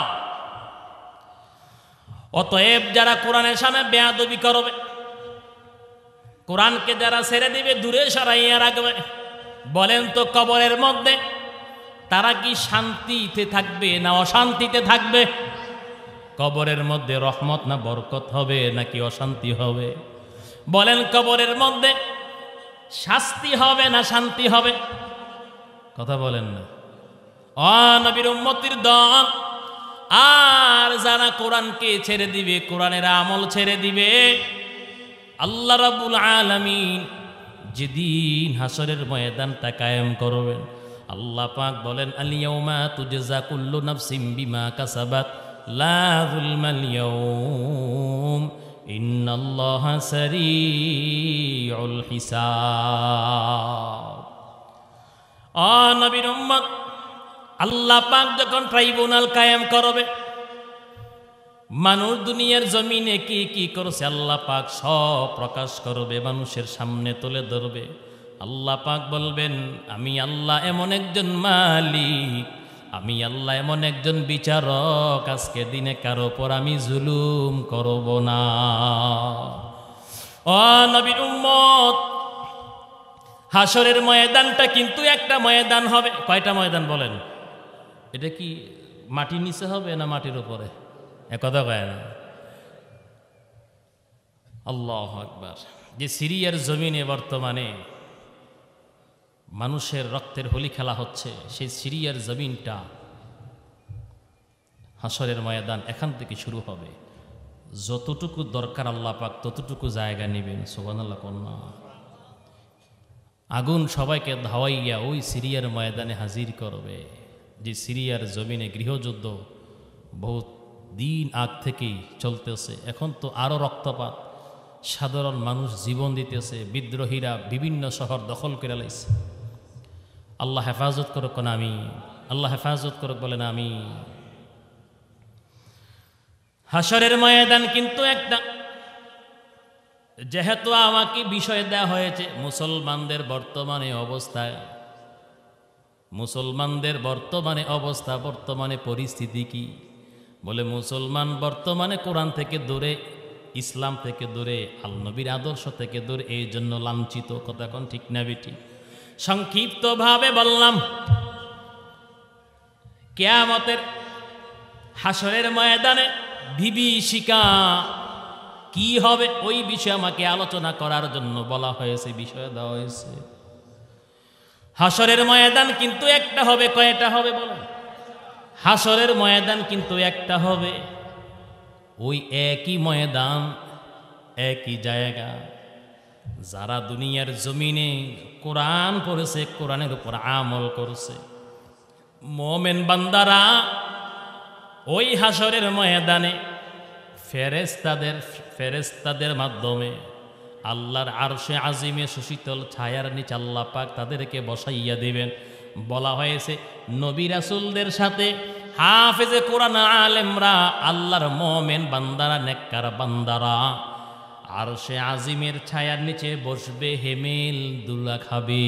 অতএব যারা কোরআনের সামনে বেয়াদবি করবে, কোরআনকে যারা ছেড়ে দিবে, দূরে সরাইয়া রাখবে, বলেন তো কবরের মধ্যে তারা কি শান্তিতে থাকবে না অশান্তিতে থাকবে? কবরের মধ্যে রহমত না বরকত হবে নাকি অশান্তি হবে? বলেন কবরের মধ্যে শাস্তি হবে না শান্তি হবে? কথা বলেন না। নবীর উম্মতির দল আর যারা কোরআনকে ছেড়ে দিবে, কোরআনের আমল ছেড়ে দিবে, আল্লাহ রাব্বুল আলামিন যেদিন হাসরের ময়দানটা কায়েম করবেন, আল্লাহ পাক বলেন আল ইয়াউমা তুজজা কুল্লু নাফসিম বিমা কাসাবাত লা যুলমাল ইয়াউম ইন্নাল্লাহা সারিউল হিসাব। নবীর উম্মত, আল্লাহ পাক যখন ট্রাইব্যুনাল কায়েম করবে, মানুষ দুনিয়ার জমিনে কি কি করছে আল্লাহ পাক সব প্রকাশ করবে, মানুষের সামনে তুলে ধরবে। আল্লাহ পাক বলবেন, আমি আল্লাহ এমন একজন মালিক, আমি আল্লাহ এমন একজন বিচারক, আজকে দিনে কারো উপর আমি জুলুম করব না। নবীর উম্মত, হাসরের ময়দানটা কিন্তু একটা ময়দান হবে। কয়টা ময়দান বলেন? এটা কি মাটির নিচে হবে না মাটির উপরে? একথা কয় না। আল্লাহু আকবার। যে সিরিয়ার জমিনে বর্তমানে মানুষের রক্তের হোলি খেলা হচ্ছে, সেই সিরিয়ার জমিনটা হাসরের ময়দান এখান থেকে শুরু হবে। যতটুকু দরকার আল্লাহ পাক ততটুকু জায়গা নেবেন। সুবহানাল্লাহ কন্যা। আগুন সবাইকে ধাওয়াইয়া ওই সিরিয়ার ময়দানে হাজির করবে। যে সিরিয়ার জমিনে গৃহযুদ্ধ বহুত দিন আগ থেকেই চলতেছে, এখন তো আরও রক্তপাত, সাধারণ মানুষ জীবন দিতেছে, বিদ্রোহীরা বিভিন্ন শহর দখল করে লাইছে। আল্লাহ হেফাজত করুক না আমি, আল্লাহ হেফাজত করুক বলেন আমি। হাসরের ময়দান কিন্তু একটা, যেহেতু আমাকে বিষয় দেওয়া হয়েছে মুসলমানদের বর্তমানে অবস্থায়, মুসলমানদের বর্তমানে অবস্থা, বর্তমানে পরিস্থিতি কি? বলে মুসলমান বর্তমানে কোরআন থেকে দূরে, ইসলাম থেকে দূরে, আল নবীর আদর্শ থেকে দূরে, এই জন্য লাঞ্ছিত। কথা এখন ঠিক না বেটি? সংক্ষিপ্তভাবে বললাম, কিয়ামতের হাসরের ময়দানে বিভীষিকা কি হবে ওই বিষয়ে আমাকে আলোচনা করার জন্য বলা হয়েছে, বিষয় দেওয়া হয়েছে। হাসরের ময়দান কিন্তু একটা হবে। কয়টা হবে বলেন? হাসরের ময়দান কিন্তু একটা হবে। ওই একই ময়দান, একই জায়গা। যারা দুনিয়ার জমিনে কোরআন পড়েছে, কোরআনের উপর আমল করছে, মুমিন বান্দারা ওই হাসরের ময়দানে ফেরেশতাদের মাধ্যমে আল্লাহর আরশে আজিমে সুশীতল ছায়ার নিচে আল্লাহ পাক তাদেরকে বসাইয়া দিবেন। বলা হয়েছে নবী রাসূলদের সাথে হাফেজে কোরআন আলেমরা, আল্লাহর মুমিন বান্দারা, নেককার বান্দারা আরশে আজিমের ছায়ার নিচে বসবে, হেমেল দুলা খাবে।